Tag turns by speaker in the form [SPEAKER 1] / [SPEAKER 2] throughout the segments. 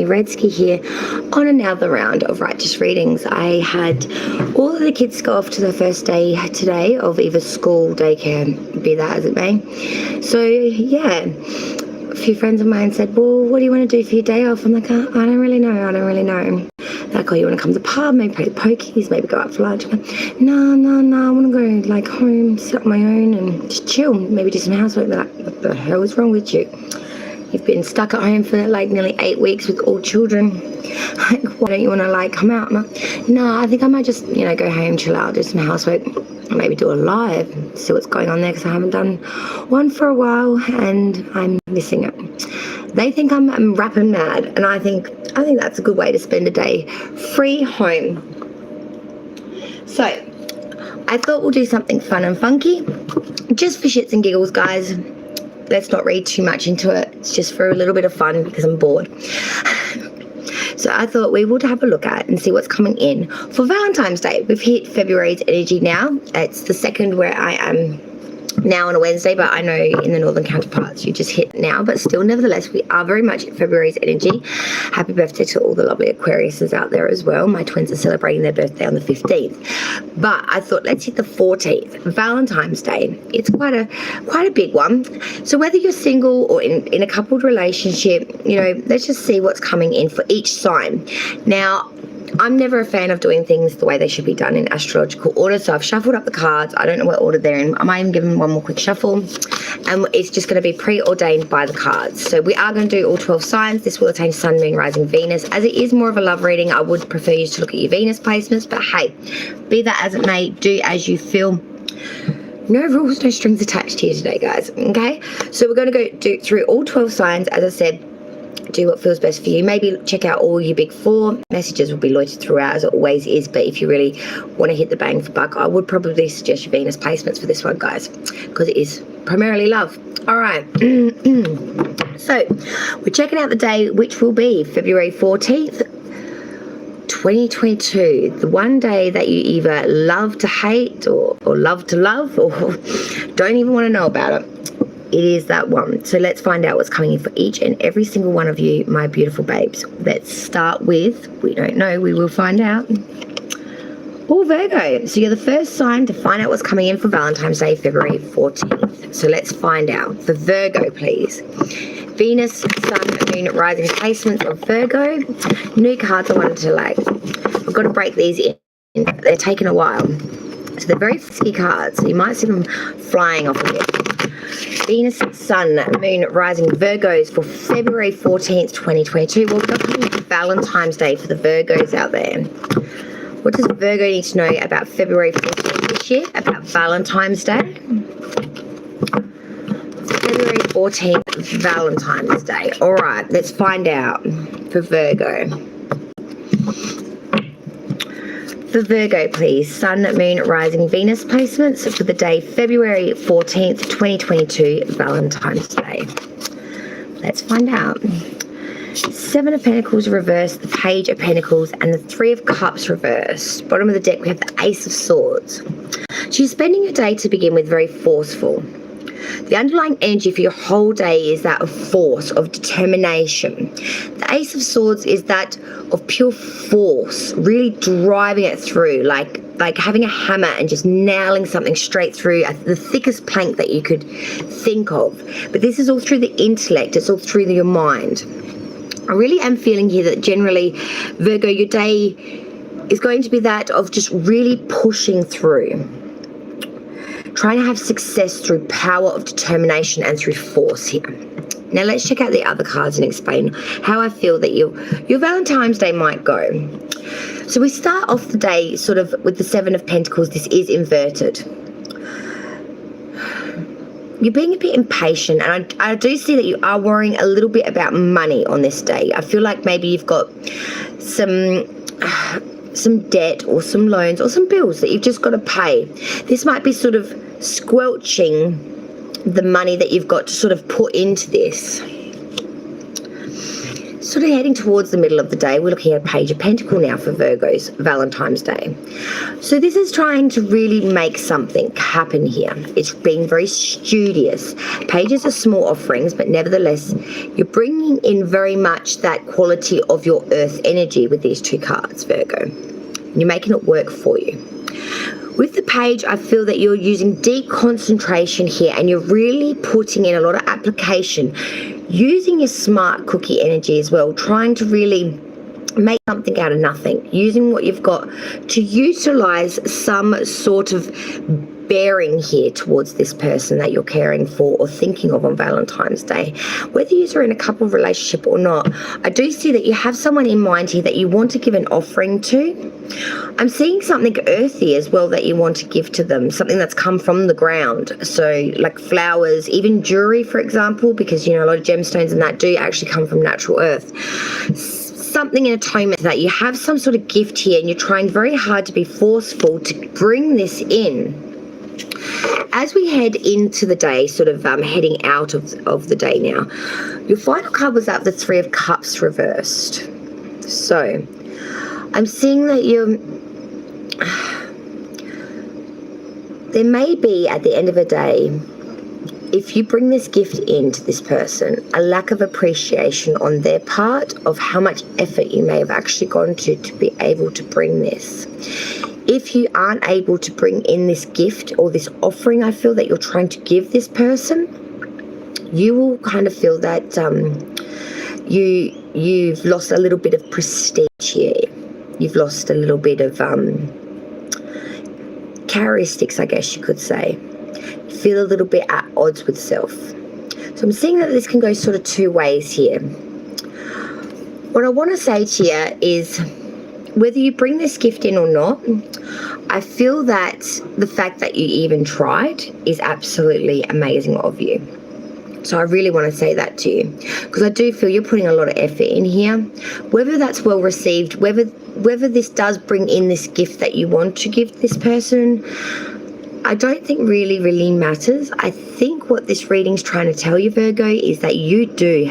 [SPEAKER 1] Redsky here on another round of Righteous Readings. I had all of the kids go off to their first day today of either school, daycare, be that as it may. So yeah, a few friends of mine said, well, what do you want to do for your day off? I'm like, I don't really know. Like, oh, you want to come to the pub, maybe play pokies, maybe go out for lunch? No, I want to go like home, sit on my own and just chill, maybe do some housework. They're like, what the hell is wrong with you? You've been stuck at home for like nearly 8 weeks with all children. Like, why don't you want to like come out? I'm like, no, I think I might just, go home, chill out, do some housework, maybe do a live, see what's going on there, because I haven't done one for a while and I'm missing it. They think I'm rapping mad, and I think that's a good way to spend a day free home. So I thought we'll do something fun and funky, just for shits and giggles, guys. Let's not read too much into it. It's just for a little bit of fun because I'm bored. So I thought we would have a look at and see what's coming in for Valentine's Day. We've hit February's energy now. It's the second where I am now on a Wednesday, but I know in the northern counterparts you just hit now, but still, nevertheless, we are very much at February's energy. Happy birthday to all the lovely Aquariuses out there as well. My twins are celebrating their birthday on the 15th, but I thought let's hit the 14th, Valentine's Day. It's quite a big one. So whether you're single or in a coupled relationship, let's just see what's coming in for each sign. Now, I'm never a fan of doing things the way they should be done in astrological order, so I've shuffled up the cards. I don't know what order they're in. I might even give them one more quick shuffle, and it's just going to be preordained by the cards. So we are going to do all 12 signs. This will attain Sun, Moon, Rising, Venus. As it is more of a love reading, I would prefer you to look at your Venus placements, but hey, be that as it may, do as you feel. No rules, no strings attached here today, guys, okay? So we're going to go through all 12 signs, as I said. Do what feels best for you. Maybe check out all your big four. Messages will be loitered throughout, as it always is, but if you really want to hit the bang for buck, I would probably suggest your Venus placements for this one, guys, because it is primarily love. All right. So we're checking out the day, which will be February 14th, 2022, the one day that you either love to hate or love to love, or don't even want to know about it. It is that one. So let's find out what's coming in for each and every single one of you, my beautiful babes. Let's start with, we don't know, we will find out. Oh, Virgo. So you're the first sign to find out what's coming in for Valentine's Day, February 14th. So let's find out. For Virgo, please. Venus, Sun, Moon, Rising placements of Virgo. New cards I wanted to I've got to break these in. They're taking a while. So they're very frisky cards. So you might see them flying off a bit. Venus, Sun, Moon, Rising, Virgos for February 14th, 2022. Well, we've got coming for Valentine's Day for the Virgos out there. What does Virgo need to know about February 14th this year, about Valentine's Day? February 14th, Valentine's Day. All right, let's find out for Virgo. For Virgo, please. Sun, Moon, Rising, Venus placements for the day February 14th, 2022, Valentine's Day. Let's find out. Seven of Pentacles reversed, the Page of Pentacles, and the Three of Cups reversed. Bottom of the deck, we have the Ace of Swords. So you're spending your day to begin with very forceful. The underlying energy for your whole day is that of force, of determination. The Ace of Swords is that of pure force, really driving it through, like having a hammer and just nailing something straight through the thickest plank that you could think of. But this is all through the intellect, it's all through your mind. I really am feeling here that generally, Virgo, your day is going to be that of just really pushing through. Trying to have success through power of determination and through force here. Now let's check out the other cards and explain how I feel that your Valentine's Day might go. So we start off the day sort of with the Seven of Pentacles. This is inverted. You're being a bit impatient, and I do see that you are worrying a little bit about money on this day. I feel like maybe you've got some debt or some loans or some bills that you've just got to pay. This might be sort of squelching the money that you've got to sort of put into this. sort of heading towards the middle of the day, we're looking at a Page of Pentacles now for Virgos, Valentine's Day. So this is trying to really make something happen here. It's being very studious. Pages are small offerings, but nevertheless, you're bringing in very much that quality of your earth energy with these two cards, Virgo. You're making it work for you. With the page, I feel that you're using deep concentration here, and you're really putting in a lot of application, using your smart cookie energy as well, trying to really make something out of nothing, using what you've got to utilize some sort of bearing here towards this person that you're caring for or thinking of on Valentine's Day. Whether you're in a couple relationship or not, I do see that you have someone in mind here that you want to give an offering to. I'm seeing something earthy as well that you want to give to them, something that's come from the ground. So like flowers, even jewelry, for example, because, you know, a lot of gemstones and that do actually come from natural earth. Something in atonement that you have some sort of gift here, and you're trying very hard to be forceful to bring this in. As we head into the day, sort of heading out of the day now, your final card was up, the Three of Cups reversed. So I'm seeing that there may be, at the end of a day, if you bring this gift into this person, a lack of appreciation on their part of how much effort you may have actually gone to be able to bring this. If you aren't able to bring in this gift or this offering, I feel that you're trying to give this person, you will kind of feel that you've lost a little bit of prestige here. You've lost a little bit of characteristics, I guess you could say. You feel a little bit at odds with self. So I'm seeing that this can go sort of two ways here. What I want to say to you is, whether you bring this gift in or not, I feel that the fact that you even tried is absolutely amazing of you. So I really want to say that to you, because I do feel you're putting a lot of effort in here. Whether that's well received, whether this does bring in this gift that you want to give this person, I don't think really matters. I think what this reading's trying to tell you, Virgo, is that you do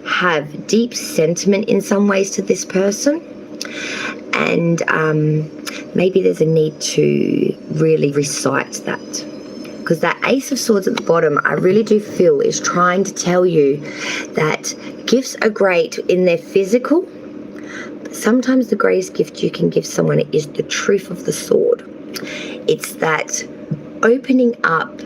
[SPEAKER 1] have deep sentiment in some ways to this person. And maybe there's a need to really recite that. Because that Ace of Swords at the bottom, I really do feel is trying to tell you that gifts are great in their physical, but sometimes the greatest gift you can give someone is the truth of the sword. It's that opening up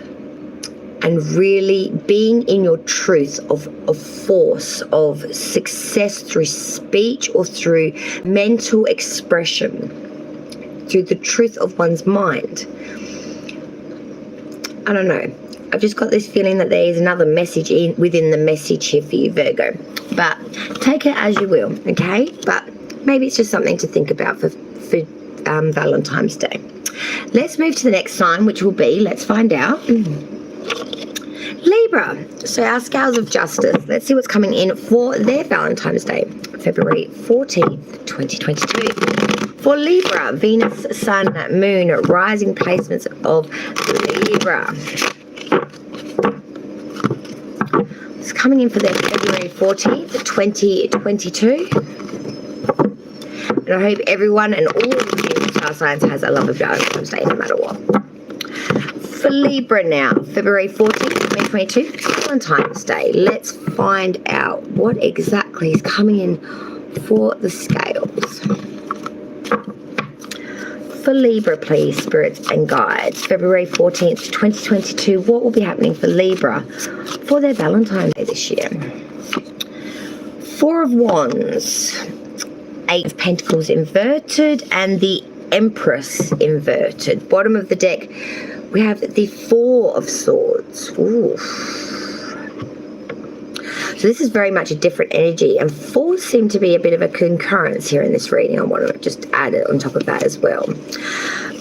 [SPEAKER 1] and really being in your truth of force, of success through speech or through mental expression, through the truth of one's mind. I don't know. I've just got this feeling that there is another message within the message here for you, Virgo. But take it as you will, okay? But maybe it's just something to think about for Valentine's Day. Let's move to the next sign, which will be, let's find out, Libra. So our scales of justice. Let's see what's coming in for their Valentine's Day, February 14th, 2022. For Libra, Venus, Sun, Moon, rising placements of Libra. It's coming in for their February 14th, 2022. And I hope everyone and all of the star signs has a lovely Valentine's Day no matter what. For Libra now, February 14th, 2022, Valentine's Day. Let's find out what exactly is coming in for the scales. For Libra, please, spirits and guides, February 14th, 2022, what will be happening for Libra for their Valentine's Day this year? Four of Wands, Eight of Pentacles inverted, and the Empress inverted. Bottom of the deck, we have the Four of Swords. Ooh. So this is very much a different energy, and fours seem to be a bit of a concurrence here in this reading. I want to just add it on top of that as well.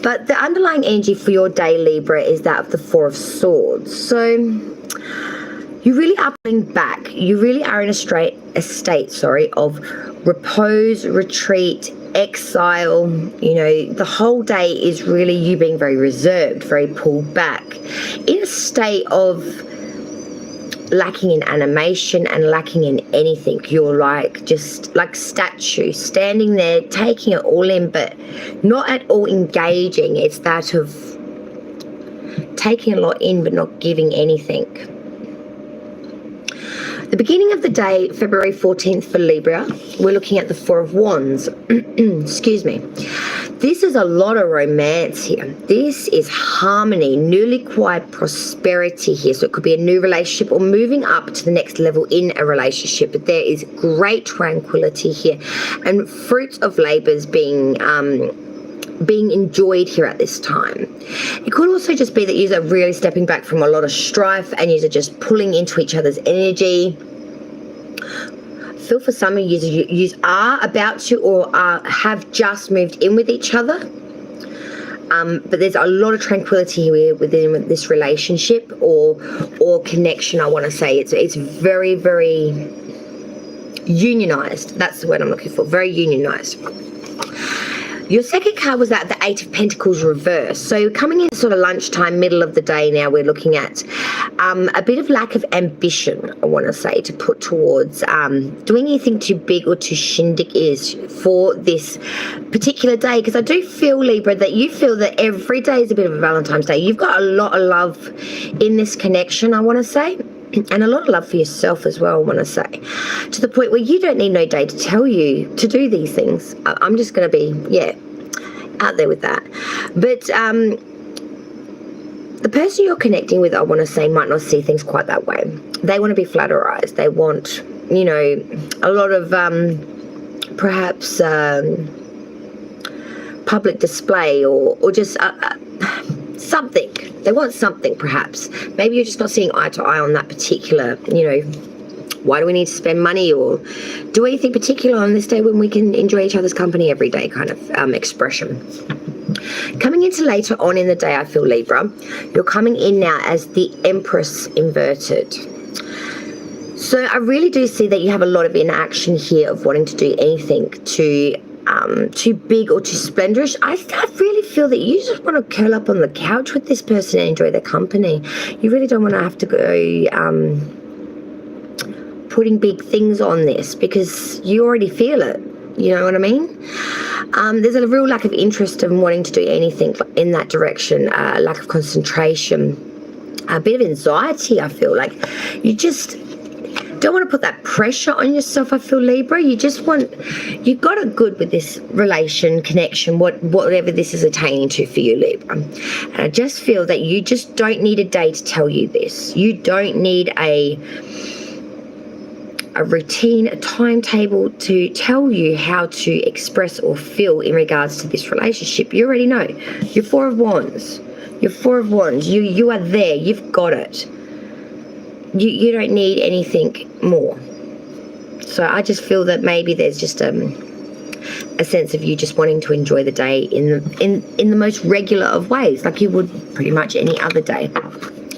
[SPEAKER 1] But the underlying energy for your day, Libra, is that of the Four of Swords. So you really are pulling back. You really are in a state of repose, retreat, exile. You know, the whole day is really you being very reserved, very pulled back, in a state of lacking in animation and lacking in anything. You're like just like statue, standing there taking it all in, but not at all engaging. It's that of taking a lot in but not giving anything. The beginning of the day, February 14th for Libra, we're looking at the Four of Wands. Excuse me. This is a lot of romance here. This is harmony, newly acquired prosperity here. So it could be a new relationship or moving up to the next level in a relationship. But there is great tranquility here and fruits of labors being enjoyed here at this time. It could also just be that you are really stepping back from a lot of strife and you are just pulling into each other's energy. I feel for some of you are about to or have just moved in with each other. But there's a lot of tranquility here within this relationship or connection, I want to say. It's very, very unionized. That's the word I'm looking for. Very unionized. Your second card was that the Eight of Pentacles reverse. So coming in sort of lunchtime, middle of the day now, we're looking at a bit of lack of ambition, I want to say, to put towards doing anything too big or too shindig is for this particular day. Because I do feel, Libra, that you feel that every day is a bit of a Valentine's Day. You've got a lot of love in this connection, I want to say. And a lot of love for yourself as well, I want to say. To the point where you don't need no day to tell you to do these things. I'm just going to be, out there with that. But the person you're connecting with, I want to say, might not see things quite that way. They want to be flatterized. They want, a lot of perhaps public display or just something. They want something, perhaps. Maybe you're just not seeing eye to eye on that particular, why do we need to spend money or do anything particular on this day when we can enjoy each other's company every day kind of expression. Coming into later on in the day, I feel, Libra, you're coming in now as the Empress inverted. So I really do see that you have a lot of inaction here of wanting to do anything too big or too splendorous. I really feel that you just want to curl up on the couch with this person and enjoy their company. You really don't want to have to go putting big things on this because you already feel it. You know what I mean? There's a real lack of interest in wanting to do anything in that direction, lack of concentration, a bit of anxiety. I feel like you just don't want to put that pressure on yourself, I feel, Libra. You got it good with this relation, connection, whatever this is attaining to for you, Libra. And I just feel that you just don't need a day to tell you this. You don't need a routine, a timetable to tell you how to express or feel in regards to this relationship. You already know. You're Four of Wands. You're Four of Wands. You are there. You've got it. You don't need anything more. So I just feel that maybe there's just a sense of you just wanting to enjoy the day in the most regular of ways, like you would pretty much any other day,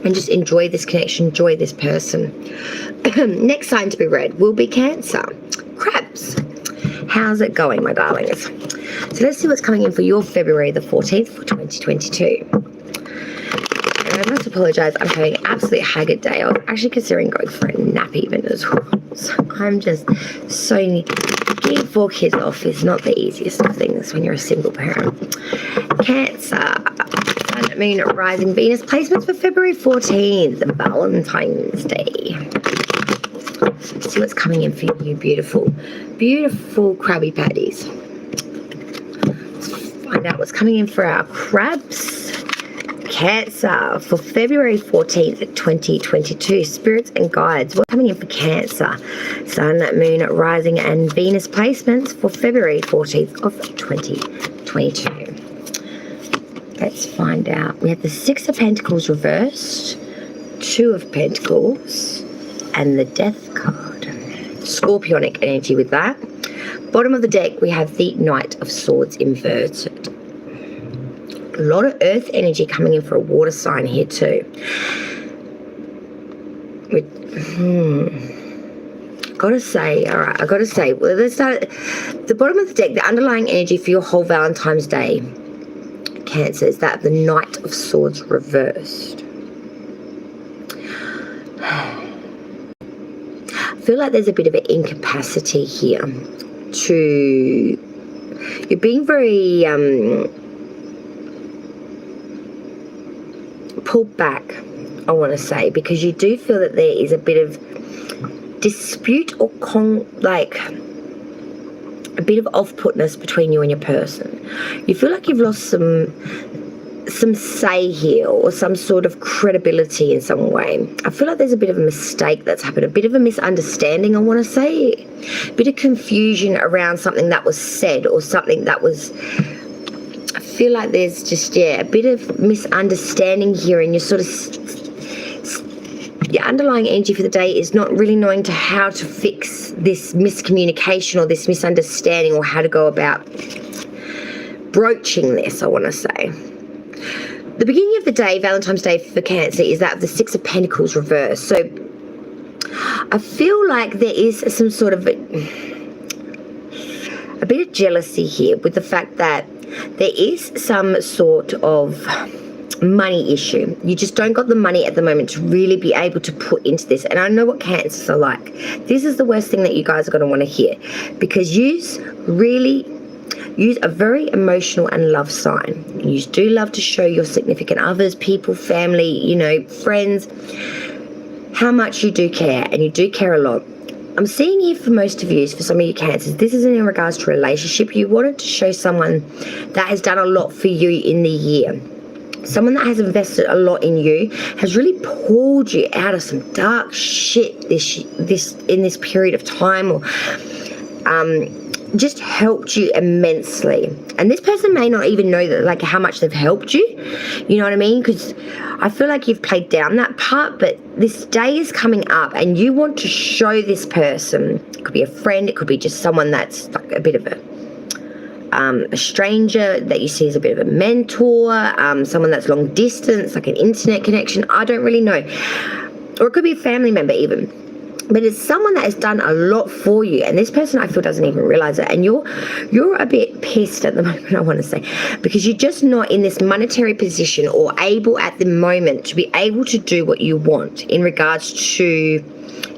[SPEAKER 1] and just enjoy this connection, enjoy this person. Next sign to be read will be Cancer. Crabs. How's it going, my darlings? So let's see what's coming in for your February the 14th for 2022. I must apologise, I'm having an absolute haggard day. I was actually considering going for a nap even as well. So I'm just so getting 4 kids off is not the easiest of things when you're a single parent. Cancer, Sun, Moon, Rising, Venus placements for February 14th, Valentine's Day. Let's see what's coming in for you, beautiful, beautiful Krabby Patties. Let's find out what's coming in for our crabs. Cancer for February 14th, 2022. Spirits and guides. What's coming in for Cancer? Sun, Moon, Rising, and Venus placements for February 14th of 2022. Let's find out. We have the Six of Pentacles reversed, Two of Pentacles, and the Death card. Scorpionic energy with that. Bottom of the deck, we have the Knight of Swords inverted. A lot of earth energy coming in for a water sign here too. Gotta say, all right, I gotta say, well, let's start at the bottom of the deck. The underlying energy for your whole Valentine's Day, Cancer, is that the Knight of Swords reversed. feel like there's a bit of an incapacity here you're being very pulled back, I want to say, because you do feel that there is a bit of dispute or a bit of off-putness between you and your person. You feel like you've lost some say here, or some sort of credibility in some way. I feel like there's a bit of a mistake that's happened, a bit of a misunderstanding, I want to say, a bit of confusion around something that was said, or something that was, I feel like there's just, a bit of misunderstanding here, and you're sort of, your underlying energy for the day is not really knowing how to fix this miscommunication or this misunderstanding, or how to go about broaching this, I want to say. The beginning of the day, Valentine's Day for Cancer, is that of the Six of Pentacles reversed. So I feel like there is some sort of a bit of jealousy here, with the fact that there is some sort of money issue. You just don't got the money at the moment to really be able to put into this. And I know what Cancers are like. This is the worst thing that you guys are going to want to hear, because use a very emotional and love sign. You do love to show your significant others, people, family, friends, how much you do care, and you do care a lot. I'm seeing here for most of you, for some of you Cancers, this isn't in regards to a relationship. You wanted to show someone that has done a lot for you in the year. Someone that has invested a lot in you, has really pulled you out of some dark shit in this period of time, or just helped you immensely. And this person may not even know that, how much they've helped you. You know what I mean? Because I feel like you've played down that part, but this day is coming up and you want to show this person, it could be a friend, it could be just someone that's like a bit of a stranger that you see as a bit of a mentor, someone that's long distance, like an internet connection, I don't really know. Or it could be a family member even. But it's someone that has done a lot for you, and this person I feel doesn't even realize it. And you're a bit pissed at the moment, I want to say, because you're just not in this monetary position or able at the moment to be able to do what you want in regards to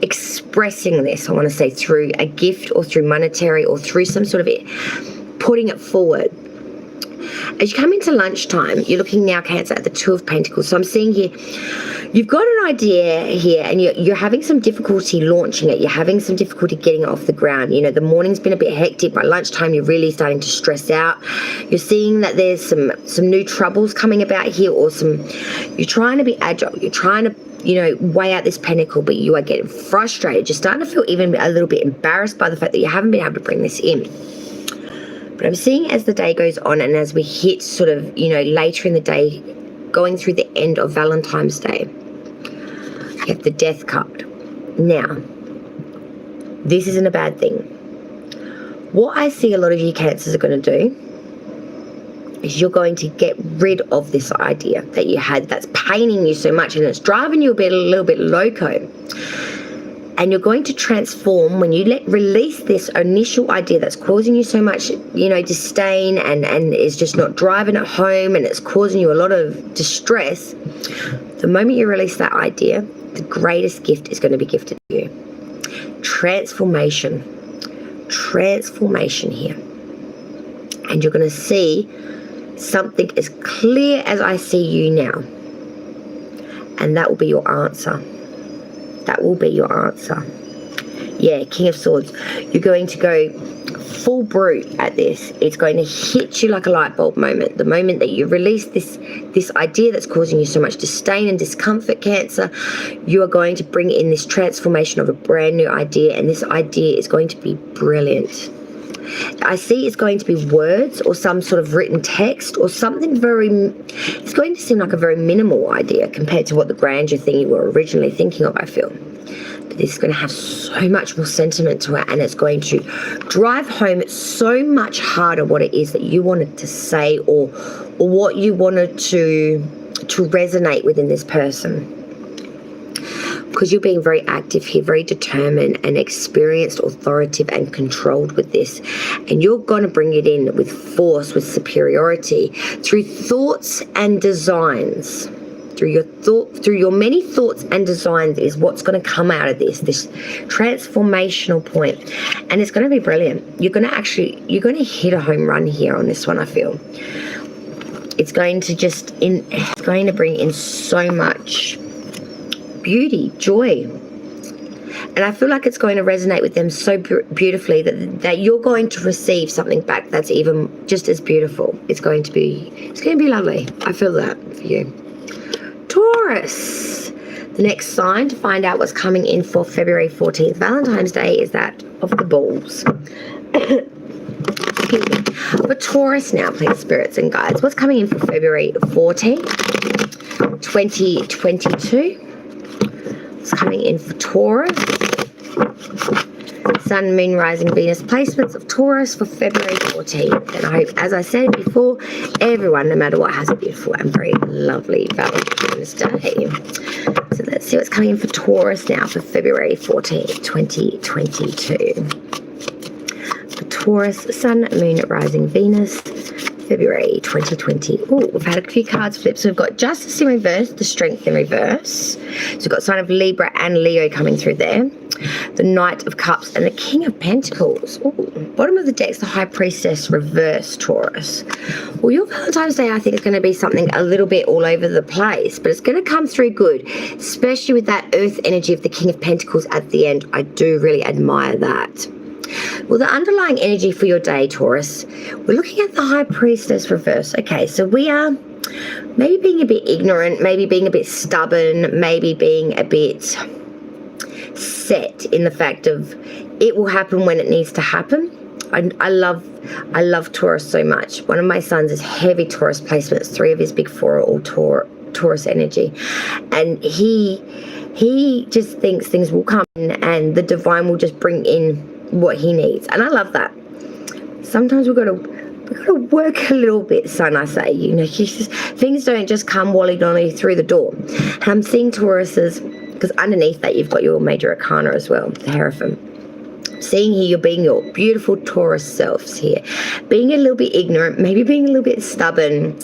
[SPEAKER 1] expressing this, I want to say, through a gift or through monetary or through some sort of putting it forward. As you come into lunchtime, you're looking now, Cancer, at the Two of Pentacles. So I'm seeing here, you've got an idea here and you're having some difficulty launching it. You're having some difficulty getting it off the ground. The morning's been a bit hectic. By lunchtime, you're really starting to stress out. You're seeing that there's some new troubles coming about here, or you're trying to be agile. You're trying to, weigh out this pentacle, but you are getting frustrated. You're starting to feel even a little bit embarrassed by the fact that you haven't been able to bring this in. But I'm seeing as the day goes on and as we hit sort of, later in the day, going through the end of Valentine's Day, you have the Death card. Now, this isn't a bad thing. What I see a lot of you Cancers are going to do is you're going to get rid of this idea that you had that's paining you so much and it's driving you a little bit loco. And you're going to transform when you release this initial idea that's causing you so much, disdain and is just not driving it home and it's causing you a lot of distress. The moment you release that idea, the greatest gift is going to be gifted to you. Transformation here. And you're going to see something as clear as I see you now. And that will be your answer. That will be your answer. Yeah, King of Swords. You're going to go full brute at this. It's going to hit you like a light bulb moment. The moment that you release this idea that's causing you so much disdain and discomfort, Cancer, you are going to bring in this transformation of a brand new idea, and this idea is going to be brilliant. I see it's going to be words or some sort of written text or something it's going to seem like a very minimal idea compared to what the grandeur thing you were originally thinking of, I feel. But this is going to have so much more sentiment to it, and it's going to drive home so much harder what it is that you wanted to say or what you wanted to resonate within this person. Because you're being very active here, very determined and experienced, authoritative and controlled with this. And you're going to bring it in with force, with superiority, through thoughts and designs. Do you through your many thoughts and designs is what's going to come out of this transformational point. And it's going to be brilliant. You're going to hit a home run here on this one, I feel. It's going to bring in so much beauty, joy. And I feel like it's going to resonate with them so beautifully that you're going to receive something back that's even just as beautiful. It's going to be lovely. I feel that for you. Taurus, the next sign to find out what's coming in for February 14th. Valentine's Day is that of the balls. For Taurus now, please, spirits and guides. What's coming in for February 14th, 2022? What's coming in for Taurus? Sun, Moon, Rising, Venus placements of Taurus for February 14th. And I hope, as I said before, everyone, no matter what, has a beautiful and very lovely Valentine's Day. So let's see what's coming in for Taurus now for February 14th, 2022. For Taurus, Sun, Moon, Rising, Venus, February 2020. Oh, we've had a few cards flip. So we've got Justice in reverse, the Strength in reverse. So we've got sign of Libra and Leo coming through there. The Knight of Cups and the King of Pentacles. Ooh, bottom of the deck's the High Priestess reverse, Taurus. Well, your Valentine's Day, I think, is going to be something a little bit all over the place, but it's going to come through good, especially with that earth energy of the King of Pentacles at the end. I do really admire that. Well, the underlying energy for your day, Taurus, we're looking at the High Priestess reverse. Okay, so we are maybe being a bit ignorant, maybe being a bit stubborn, maybe being a bit set in the fact of it will happen when it needs to happen. I love Taurus so much. One of my sons is heavy Taurus placements. 3 of his big 4 are all Taurus energy, and he just thinks things will come in and the divine will just bring in what he needs, and I love that. Sometimes we've got to work a little bit, son. I say, things don't just come willy-nilly through the door. And I'm seeing Tauruses, because underneath that you've got your major arcana as well, the Hierophant. Seeing here you're being your beautiful Taurus selves here, being a little bit ignorant, maybe being a little bit stubborn,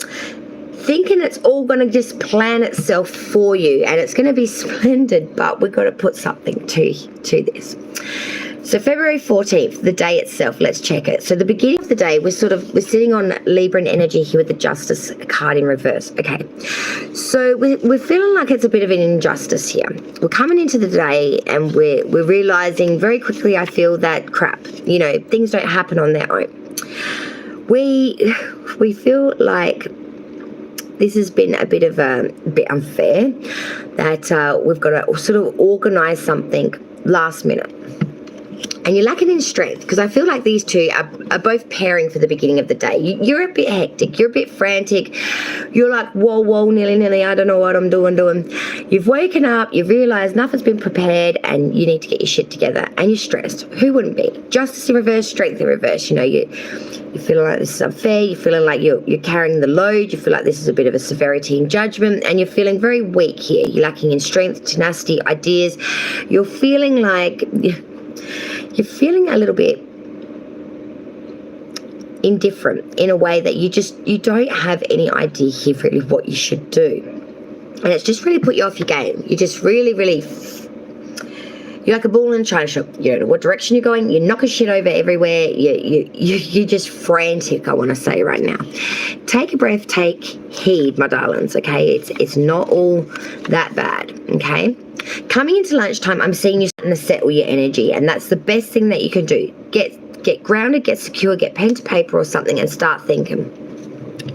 [SPEAKER 1] thinking it's all going to just plan itself for you and it's going to be splendid, but we've got to put something to this. So February 14th, the day itself, let's check it. So the beginning of the day, we're sitting on Libran energy here with the Justice card in reverse. Okay, so we're feeling like it's a bit of an injustice here. We're coming into the day and we're realizing very quickly, I feel that crap, things don't happen on their own. We feel like this has been a bit unfair, that we've got to sort of organize something last minute. And you're lacking in strength, because I feel like these two are both pairing for the beginning of the day. You're a bit hectic. You're a bit frantic. You're like, whoa, nilly, I don't know what I'm doing. You've woken up, you've realised nothing's been prepared, and you need to get your shit together. And you're stressed. Who wouldn't be? Justice in reverse, strength in reverse. You're feeling like this is unfair. You're feeling like you're carrying the load. You feel like this is a bit of a severity in judgment. And you're feeling very weak here. You're lacking in strength, tenacity, ideas. You're feeling like... You're feeling a little bit indifferent in a way that you don't have any idea here really what you should do. And it's just really put you off your game. You just really, you're like a bull in a china shop. You don't know what direction you're going. You're knocking shit over everywhere. You're just frantic, I want to say right now. Take a breath, take heed, my darlings, okay? It's not all that bad, okay? Coming into lunchtime, I'm seeing you starting to settle your energy, and that's the best thing that you can do. Get grounded, get secure, get pen to paper or something and start thinking.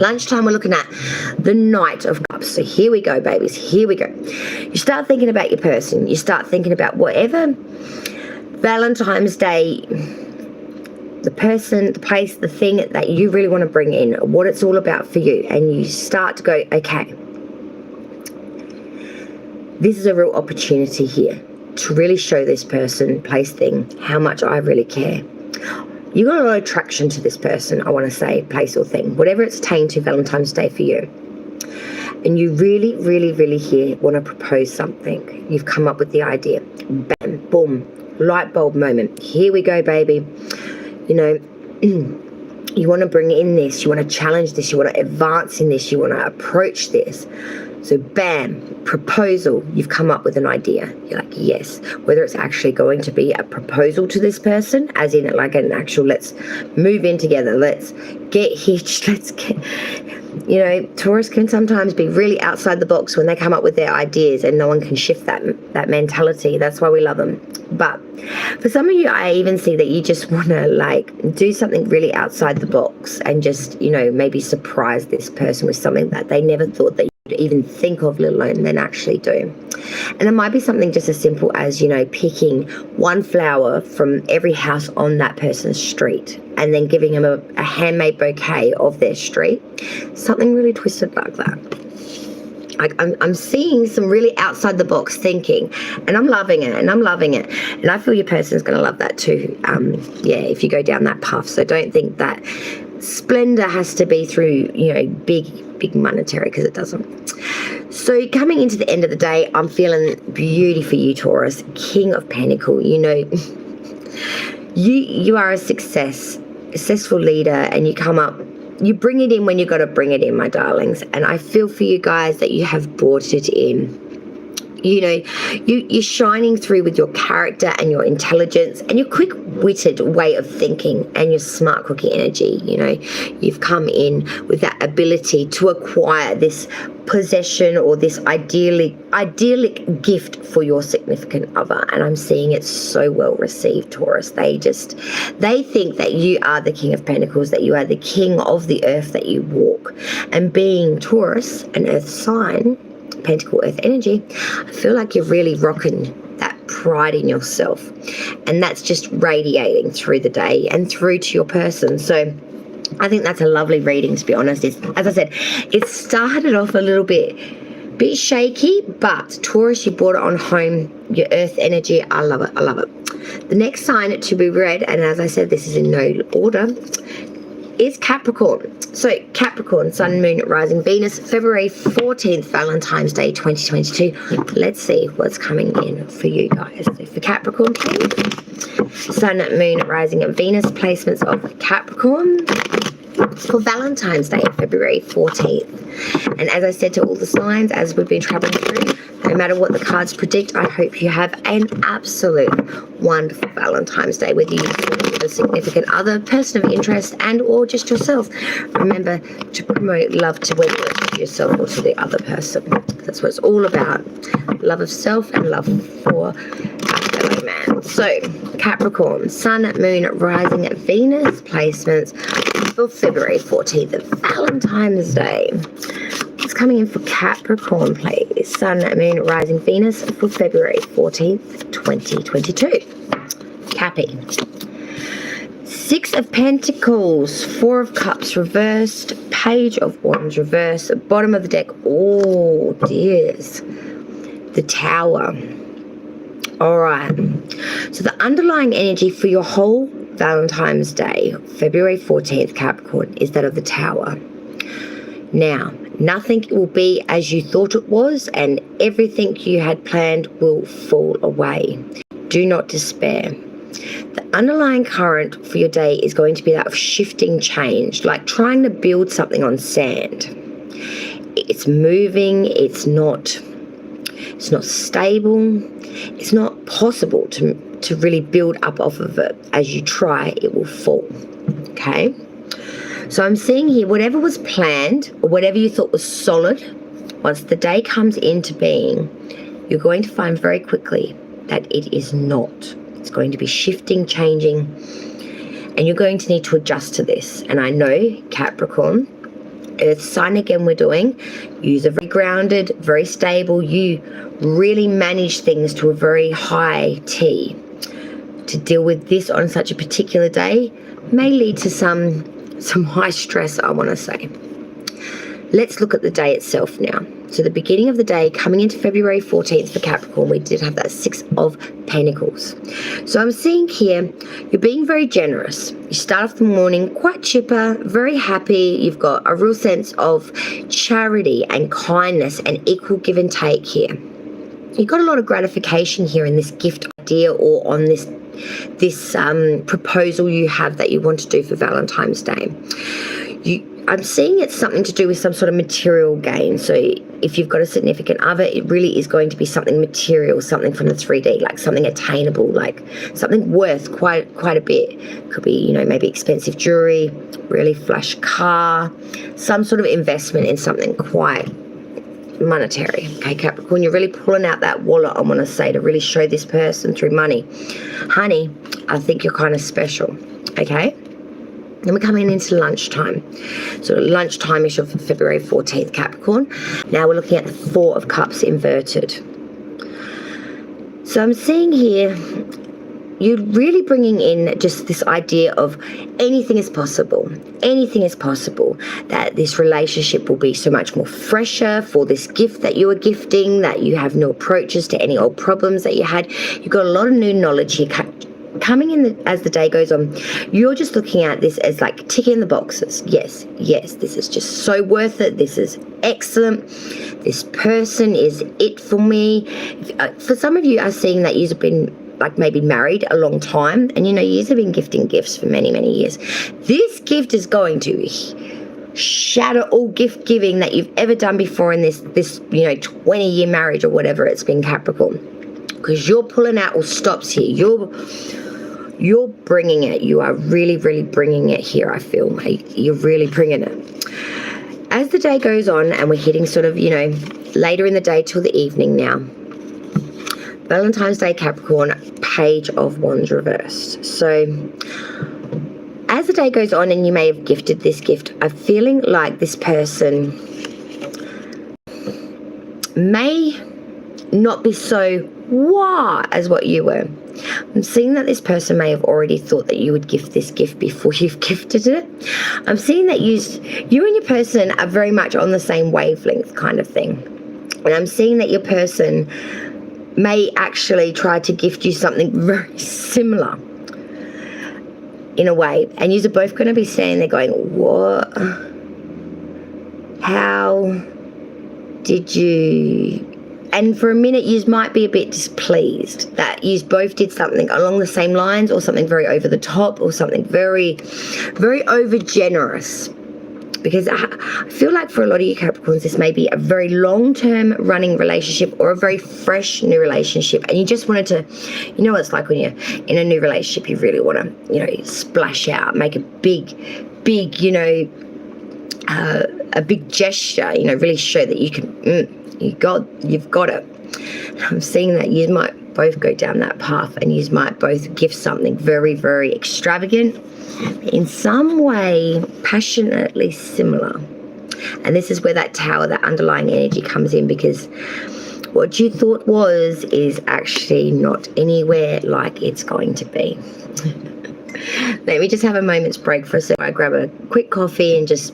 [SPEAKER 1] Lunchtime, we're looking at the Knight of Cups. So here we go, babies. Here we go. You start thinking about your person. You start thinking about whatever Valentine's Day, the person, the place, the thing that you really want to bring in, what it's all about for you. And you start to go, okay, this is a real opportunity here to really show this person, place, thing, how much I really care. You got a lot of attraction to this person, I want to say, place or thing, whatever it's attained to Valentine's Day for you. And you really here want to propose something. You've come up with the idea. Bam, boom, light bulb moment. Here we go, baby. You want to bring in this, you want to challenge this, you want to advance in this, you want to approach this. So bam, proposal, you've come up with an idea. You're like, yes, whether it's actually going to be a proposal to this person, as in like an actual, let's move in together, let's get hitched, let's get, you know, Taurus can sometimes be really outside the box when they come up with their ideas, and no one can shift that mentality. That's why we love them. But for some of you, I even see that you just want to like do something really outside the box and just, you know, maybe surprise this person with something that they never thought that you'd even think of, let alone then actually do. And it might be something just as simple as, you know, picking one flower from every house on that person's street and then giving them a handmade bouquet of their street. Something really twisted like that. Like I'm seeing some really outside the box thinking, and I'm loving it, and I feel your person's going to love that too. Yeah, if you go down that path. So don't think that splendor has to be through, you know, big monetary, because it doesn't. So coming into the end of the day, I'm feeling beauty for you, Taurus. King of Pentacles. You know, you are a successful leader, and you bring it in when you got to bring it in, my darlings. And I feel for you guys that you have brought it in. You know, you're shining through with your character and your intelligence and your quick-witted way of thinking and your smart cookie energy. You know, you've come in with that ability to acquire this possession or this idyllic gift for your significant other. And I'm seeing it so well received, Taurus. They think that you are the King of Pentacles, that you are the king of the earth that you walk. And being Taurus, an earth sign, Pentacle earth energy, I feel like you're really rocking that pride in yourself, and that's just radiating through the day and through to your person. So I think that's a lovely reading, to be honest. As I said, it started off a little bit shaky, but Taurus, you brought it on home, your earth energy. I love it. The next sign to be read, and as I said, this is in no order, is Capricorn. So Capricorn, Sun, Moon, Rising, Venus, February 14th, Valentine's Day 2022. Let's see what's coming in for you guys. So for Capricorn, please. Sun, Moon, Rising, and Venus, placements of Capricorn for Valentine's Day, February 14th. And as I said to all the signs, as we've been traveling through, no matter what the cards predict, I hope you have an absolute wonderful Valentine's Day, whether you're with a significant other, person of interest, and or just yourself. Remember to promote love to whether it's to yourself or to the other person. That's what it's all about. Love of self and love for our fellow man. So Capricorn, Sun, Moon, Rising, Venus placements for February 14th, Valentine's Day. What's coming in for Capricorn, please? Sun, Moon, Rising, Venus for February 14th, 2022. Cappy. Six of Pentacles, Four of Cups reversed, Page of Wands reversed, bottom of the deck, oh dears, the Tower. All right, so the underlying energy for your whole Valentine's Day, February 14th, Capricorn, is that of the Tower. Now, nothing will be as you thought it was, and everything you had planned will fall away. Do not despair. The underlying current for your day is going to be that of shifting change, like trying to build something on sand. It's moving, it's not stable, it's not possible to really build up off of it. As you try, it will fall, okay? So I'm seeing here, whatever was planned or whatever you thought was solid, once the day comes into being, you're going to find very quickly that it is not. It's going to be shifting, changing, and you're going to need to adjust to this. And I know, Capricorn, earth sign again we're doing, you're very grounded, very stable, you really manage things to a very high T. To deal with this on such a particular day may lead to some high stress, I want to say. Let's look at the day itself now. So the beginning of the day, coming into February 14th for Capricorn, we did have that Six of Pentacles. So I'm seeing here, you're being very generous. You start off the morning quite chipper, very happy. You've got a real sense of charity and kindness and equal give and take here. You've got a lot of gratification here in this gift idea or on this this proposal you have that you want to do for Valentine's Day. I'm seeing it's something to do with some sort of material gain. So if you've got a significant other, it really is going to be something material, something from the 3D, like something attainable, like something worth quite a bit. Could be, you know, maybe expensive jewelry, really flash car, some sort of investment in something quite monetary. Okay, Capricorn, you're really pulling out that wallet, I want to say, to really show this person through money. Honey, I think you're kind of special. Okay. Then we're coming into lunchtime. So lunchtime-ish of February 14th, Capricorn. Now we're looking at the 4 of Cups inverted. So I'm seeing here, you're really bringing in just this idea of anything is possible. Anything is possible. That this relationship will be so much more fresher for this gift that you are gifting, that you have no approaches to any old problems that you had. You've got a lot of new knowledge here coming in as the day goes on. You're just looking at this as like ticking the boxes. Yes, this is just so worth it. This is excellent. This person is it for me. For some of you are seeing that you've been like maybe married a long time, and you know, you've been gifting gifts for many years. This gift is going to shatter all gift giving that you've ever done before in this 20-year marriage or whatever it's been, Capricorn, because you're pulling out all stops here. You're bringing it. You are really bringing it here, I feel, mate. You're really bringing it. As the day goes on and we're hitting sort of, later in the day till the evening now, Valentine's Day, Capricorn, Page of Wands reversed. So as the day goes on and you may have gifted this gift, I'm feeling like this person may not be so wow as what you were. I'm seeing that this person may have already thought that you would gift this gift before you've gifted it. I'm seeing that you and your person are very much on the same wavelength kind of thing. And I'm seeing that your person may actually try to gift you something very similar in a way. And you're both going to be standing there going, what? How did you... And for a minute, you might be a bit displeased that you both did something along the same lines, or something very over the top, or something very over generous. Because I feel like for a lot of you Capricorns, this may be a very long-term running relationship or a very fresh new relationship. And you just wanted to, you know what it's like when you're in a new relationship, you really want to, splash out, make a big, a big gesture, really show that you can, you've got it. I'm seeing that you might both go down that path, and you might both gift something very extravagant, in some way passionately similar. And this is where that tower, that underlying energy comes in, because what you thought is actually not anywhere like it's going to be. Let me just have a moment's break for a second. I grab a quick coffee and just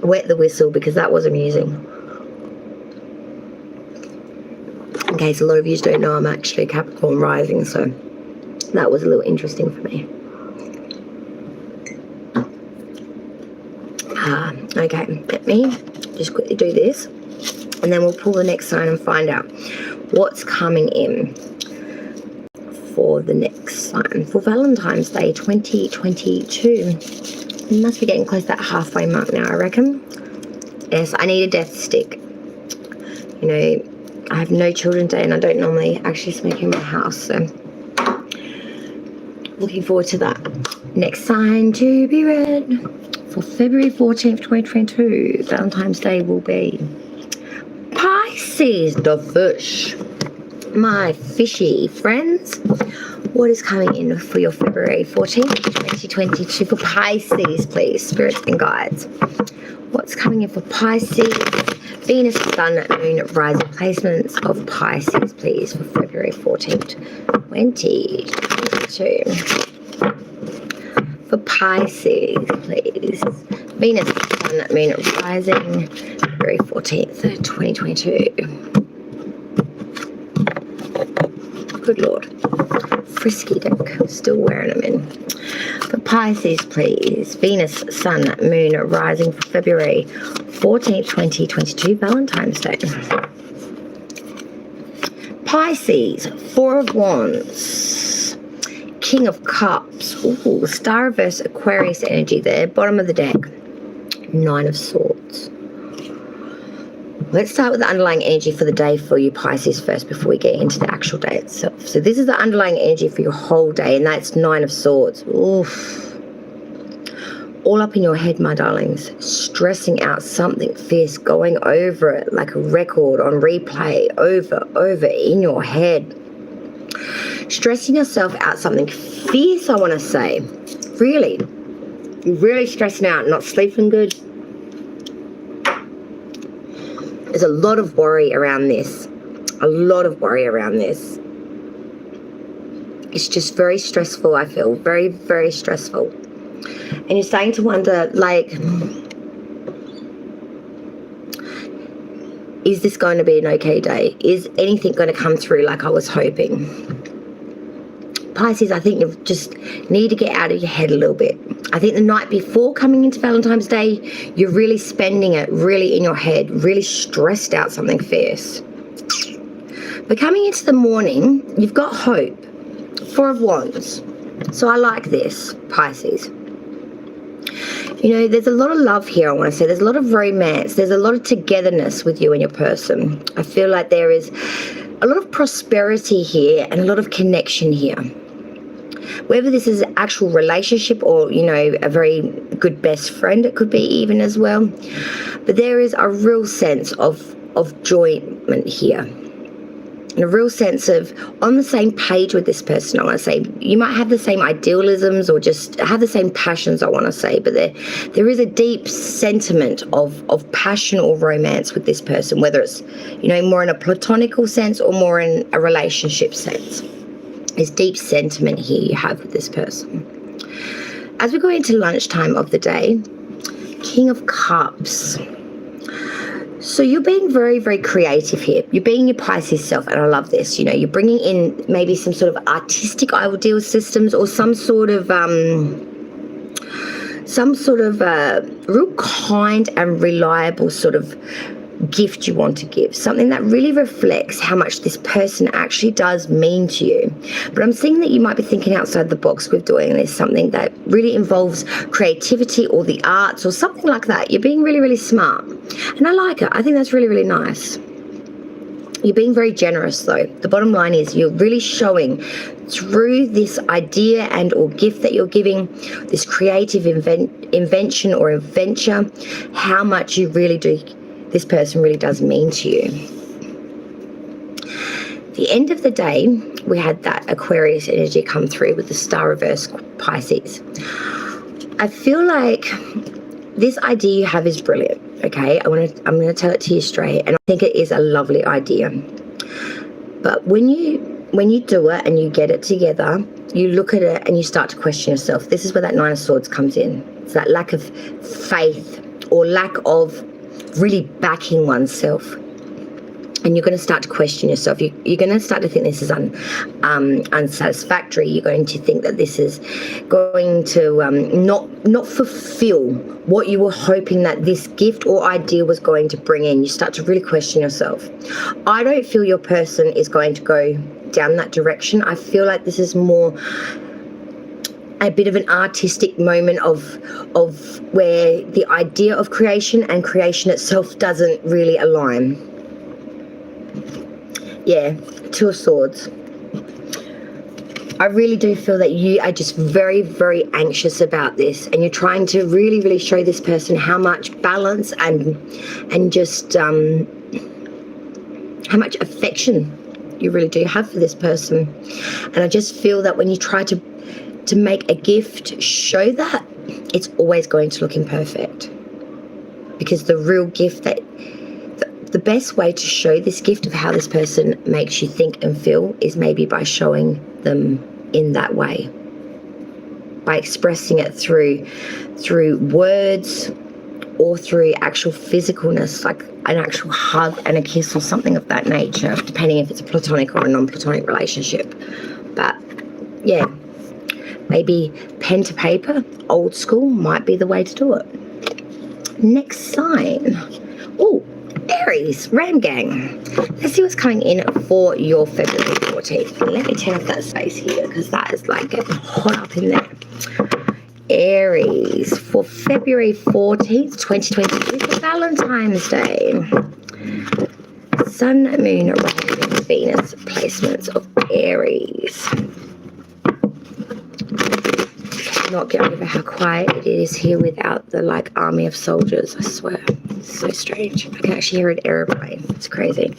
[SPEAKER 1] wet the whistle, because that was amusing. In case a lot of you don't know, I'm actually Capricorn rising, so that was a little interesting for me. Okay, let me just quickly do this, and then we'll pull the next sign and find out what's coming in for the next sign for Valentine's Day 2022. We must be getting close to that halfway mark now, I reckon. Yes, I need a death stick. I have no children today, and I don't normally actually smoke in my house, so looking forward to that. Next sign to be read for February 14th, 2022. Valentine's Day will be Pisces, the fish. My fishy friends, what is coming in for your February 14th, 2022 for Pisces, please? Spirits and guides. What's coming in for Pisces? Venus, Sun, Moon, rising placements of Pisces, please, for February 14th, 2022. For Pisces, please. Venus, Sun, Moon, rising, February 14th, 2022. Good Lord. Frisky deck. Still wearing them in. For Pisces, please. Venus, Sun, Moon, rising for February 14th, 2022, Valentine's Day. Pisces, 4 of Wands. King of Cups. Ooh, Star reverse Aquarius energy there. Bottom of the deck. Nine of Swords. Let's start with the underlying energy for the day for you Pisces first before we get into the actual day itself. So this is the underlying energy for your whole day, and that's Nine of Swords. Oof. All up in your head, my darlings. Stressing out something fierce, going over it like a record on replay, over in your head. Stressing yourself out something fierce, I want to say. Really. You're really stressing out, not sleeping good. There's a lot of worry around this. A lot of worry around this. It's just very stressful, I feel. Very, very stressful. And you're starting to wonder, like, is this going to be an okay day? Is anything going to come through like I was hoping? Pisces, I think you just need to get out of your head a little bit. I think the night before coming into Valentine's Day, you're really spending it really in your head, really stressed out something fierce. But coming into the morning, you've got hope. Four of Wands. So I like this, Pisces. You know, there's a lot of love here, I want to say. There's a lot of romance. There's a lot of togetherness with you and your person. I feel like there is a lot of prosperity here and a lot of connection here. Whether this is an actual relationship or, you know, a very good best friend, it could be even as well. But there is a real sense of enjoyment here. And a real sense of on the same page with this person, I want to say. You might have the same idealisms or just have the same passions, I want to say. But there is a deep sentiment of passion or romance with this person, whether it's, you know, more in a platonical sense or more in a relationship sense. There's deep sentiment here you have with this person. As we go into lunchtime of the day, King of Cups. So you're being very, very creative here. You're being your Pisces self, and I love this. You know, you're bringing in maybe some sort of artistic ideal systems or some sort of real kind and reliable sort of gift you want to give, something that really reflects how much this person actually does mean to you. But I'm seeing that you might be thinking outside the box with doing this, something that really involves creativity or the arts or something like that. You're being really, really smart, and I like it. I think that's really, really nice. You're being very generous though. The bottom line is you're really showing through this idea and or gift that you're giving, this creative invention or adventure, how much you really do, this person really does mean to you. The end of the day, we had that Aquarius energy come through with the Star reverse Pisces. I feel like this idea you have is brilliant. Okay, I'm gonna tell it to you straight, and I think it is a lovely idea. But when you do it and you get it together, you look at it and you start to question yourself. This is where that Nine of Swords comes in. It's that lack of faith or lack of really backing oneself. And you're going to start to question yourself. You're going to start to think this is unsatisfactory. You're going to think that this is going to not fulfill what you were hoping that this gift or idea was going to bring in. You start to really question yourself. I don't feel your person is going to go down that direction. I feel like this is more a bit of an artistic moment of where the idea of creation and creation itself doesn't really align. Yeah, Two of Swords. I really do feel that you are just very, very anxious about this, and you're trying to really, really show this person how much balance and just how much affection you really do have for this person. And I just feel that when you try to make a gift show that, it's always going to look imperfect, because the real gift that the best way to show this gift of how this person makes you think and feel is maybe by showing them in that way, by expressing it through words or through actual physicalness, like an actual hug and a kiss or something of that nature, depending if it's a platonic or a non-platonic relationship. But yeah, maybe pen to paper, old school, might be the way to do it. Next sign. Oh, Aries, Ram Gang. Let's see what's coming in for your February 14th. Let me turn off that space here because that is like getting hot up in there. Aries, for February 14th, 2022, for Valentine's Day. Sun, Moon, rising, Venus placements of Aries. Not get over how quiet it is here without the like army of soldiers. I swear, it's so strange. I can actually hear an airplane. It's crazy.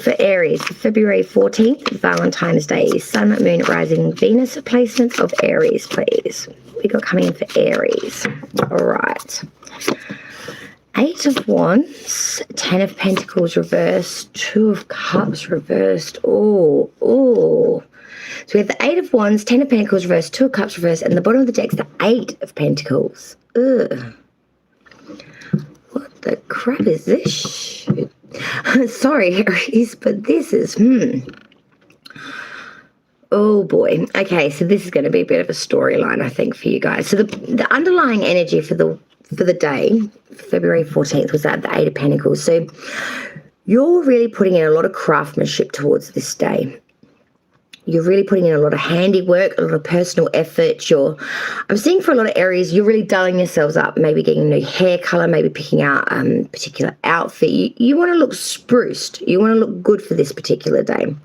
[SPEAKER 1] For Aries, February 14th, Valentine's Day, Sun, Moon, rising, Venus placements of Aries, please. What we got coming in for Aries? All right. 8 of Wands, 10 of Pentacles reversed, 2 of Cups reversed. Oh. So we have the 8 of Wands, 10 of Pentacles reversed, 2 of Cups reversed, and the bottom of the deck's the 8 of Pentacles. Ugh. What the crap is this shit? Sorry, Aries, but this is, Oh boy. Okay, so this is going to be a bit of a storyline, I think, for you guys. So the underlying energy for the day, February 14th, was that the 8 of Pentacles. So you're really putting in a lot of craftsmanship towards this day. You're really putting in a lot of handiwork, a lot of personal effort. I'm seeing for a lot of Aries, you're really dulling yourselves up, maybe getting a new hair color, maybe picking out a particular outfit. You want to look spruced. You want to look good for this particular day.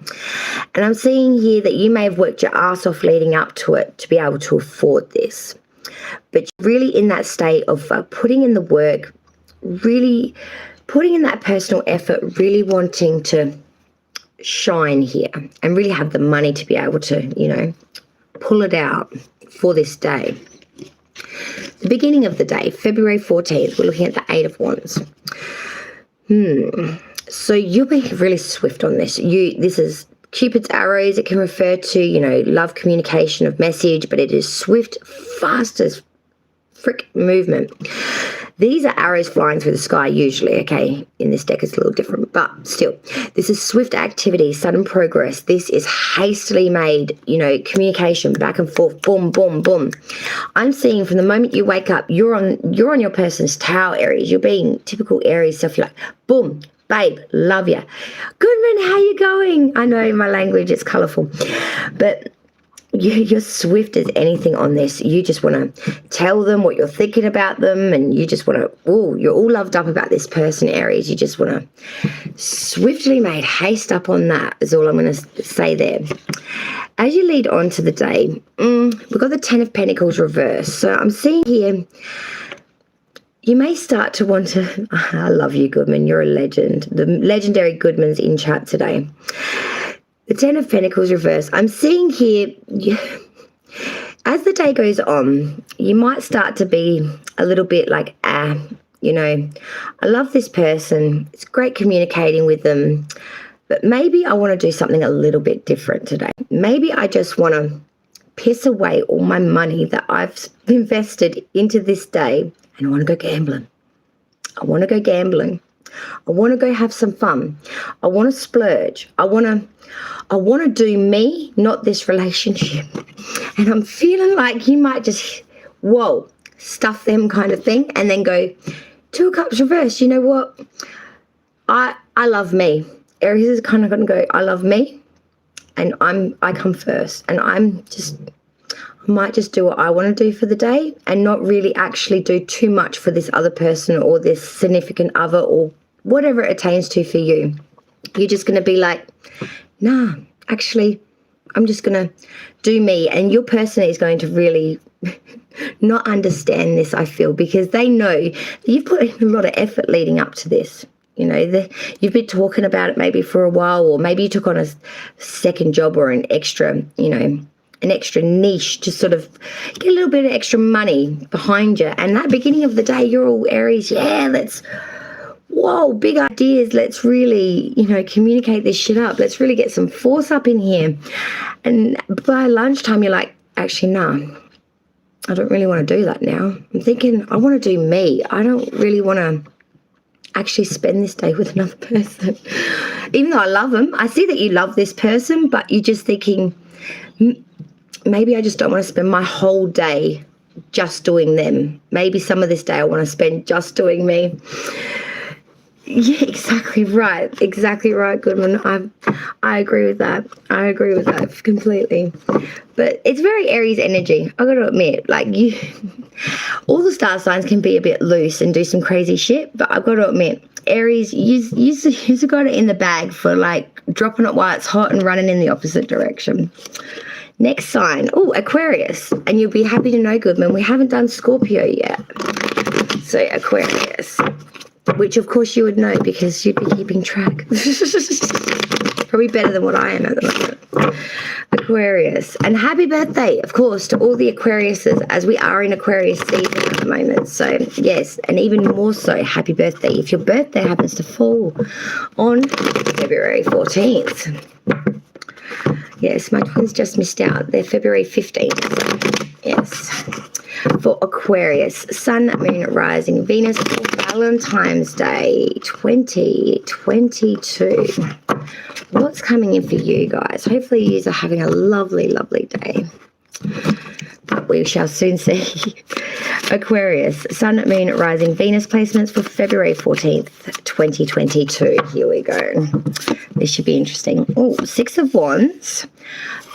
[SPEAKER 1] And I'm seeing here that you may have worked your ass off leading up to it to be able to afford this. But you're really in that state of putting in the work, really putting in that personal effort, really wanting to shine here and really have the money to be able to, pull it out for this day. The beginning of the day, February 14th, we're looking at the 8 of Wands. So you'll be really swift on this. This is Cupid's arrows. It can refer to, love, communication of message, but it is swift, fast as frick movement. These are arrows flying through the sky usually, okay? In this deck it's a little different, but still. This is swift activity, sudden progress. This is hastily made, communication, back and forth, boom, boom, boom. I'm seeing from the moment you wake up, you're on your person's tail, Aries. You're being typical Aries stuff. You're like, boom, babe, love ya. Goodman, how you going? I know my language is colourful, but you're swift as anything on this. You just want to tell them what you're thinking about them, and you just want to, you're all loved up about this person, Aries. You just want to swiftly made haste up on that is all I'm going to say there. As you lead on to the day, we've got the 10 of Pentacles reversed. So I'm seeing here, you may start to want to, I love you, Goodman. You're a legend. The legendary Goodman's in chat today. The 10 of Pentacles reverse. I'm seeing here, as the day goes on, you might start to be a little bit like, I love this person. It's great communicating with them, but maybe I want to do something a little bit different today. Maybe I just want to piss away all my money that I've invested into this day, and I want to go gambling. I want to go have some fun. I want to splurge. I want to do me, not this relationship. And I'm feeling like you might just, stuff them kind of thing, and then go 2 of Cups reverse. You know what? I love me. Aries is kind of going to go, I love me, and I come first, and I might just do what I want to do for the day and not really actually do too much for this other person or this significant other or whatever it attains to for you. You're just going to be like, nah, actually, I'm just going to do me. And your person is going to really not understand this, I feel, because they know that you've put in a lot of effort leading up to this. You've been talking about it maybe for a while, or maybe you took on a second job or an extra, an extra niche to sort of get a little bit of extra money behind you. And that beginning of the day, you're all Aries, big ideas. Let's really, communicate this shit up. Let's really get some force up in here. And by lunchtime, you're like, actually, nah, I don't really want to do that now. I'm thinking I want to do me. I don't really want to actually spend this day with another person. Even though I love them, I see that you love this person, but you're just thinking, maybe I just don't want to spend my whole day just doing them. Maybe some of this day I want to spend just doing me. Yeah, exactly right. Exactly right, Goodman. I agree with that. I agree with that completely. But it's very Aries energy. I got to admit, like you, all the star signs can be a bit loose and do some crazy shit. But I've got to admit, Aries, you've got it in the bag for like dropping it while it's hot and running in the opposite direction. Next sign, oh, Aquarius, and you'll be happy to know, Goodman, we haven't done Scorpio yet. So Aquarius, which of course you would know because you'd be keeping track. Probably better than what I am at the moment. Aquarius, and happy birthday, of course, to all the Aquariuses, as we are in Aquarius season at the moment. So yes, and even more so, happy birthday if your birthday happens to fall on February 14th. Yes, my twins just missed out. They're February 15th. Yes. For Aquarius, Sun, Moon, Rising, Venus, Valentine's Day 2022. What's coming in for you guys? Hopefully you are having a lovely, lovely day. But we shall soon see. Aquarius, Sun, Moon, Rising, Venus placements for February 14th, 2022. Here we go. This should be interesting. Oh, Six of Wands,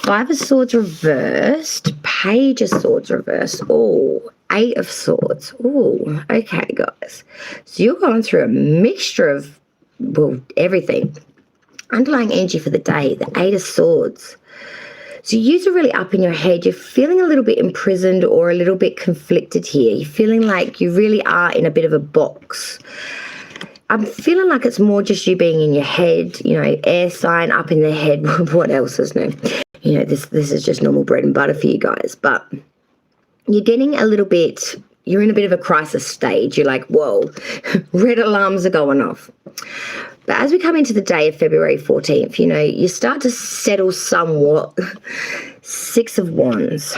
[SPEAKER 1] Five of Swords reversed, Page of Swords reversed. Oh, Eight of Swords. Oh, okay, guys. So you're going through a mixture of, well, everything. Underlying energy for the day, the Eight of Swords. So you are really up in your head. You're feeling a little bit imprisoned or a little bit conflicted here. You're feeling like you really are in a bit of a box. I'm feeling like it's more just you being in your head, you know, air sign up in the head. What else is new? You know, this is just normal bread and butter for you guys. But you're getting a little bit, you're in a bit of a crisis stage. You're like, whoa, red alarms are going off. But as we come into the day of February 14th, you know, you start to settle somewhat. Six of Wands.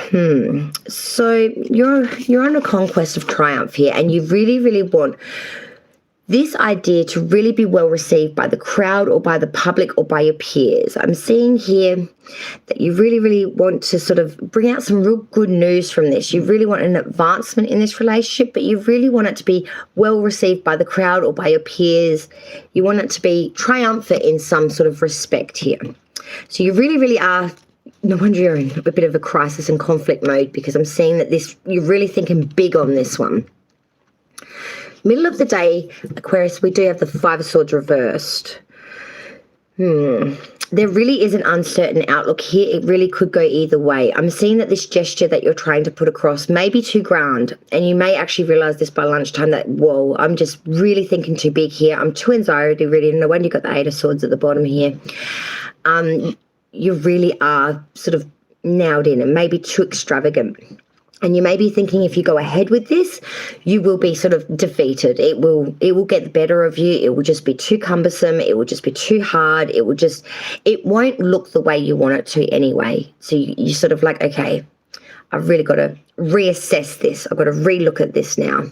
[SPEAKER 1] So you're on a conquest of triumph here, and you really, really want this idea to really be well received by the crowd or by the public or by your peers. I'm seeing here that you really, really want to sort of bring out some real good news from this. You really want an advancement in this relationship, but you really want it to be well received by the crowd or by your peers. You want it to be triumphant in some sort of respect here. So you really, really are, no wonder you're in a bit of a crisis and conflict mode, because I'm seeing that you're really thinking big on this one. Middle of the day, Aquarius, we do have the Five of Swords reversed. There really is an uncertain outlook here. It really could go either way. I'm seeing that this gesture that you're trying to put across may be too grand, and you may actually realize this by lunchtime that, whoa, I'm just really thinking too big here. I'm too anxiety ridden. No wonder you got the Eight of Swords at the bottom here. You really are sort of nailed in and maybe too extravagant. And you may be thinking if you go ahead with this, you will be sort of defeated. It will get the better of you. It will just be too cumbersome. It will just be too hard. It won't look the way you want it to anyway. So you sort of like, okay, I've really got to reassess this. I've got to relook at this now.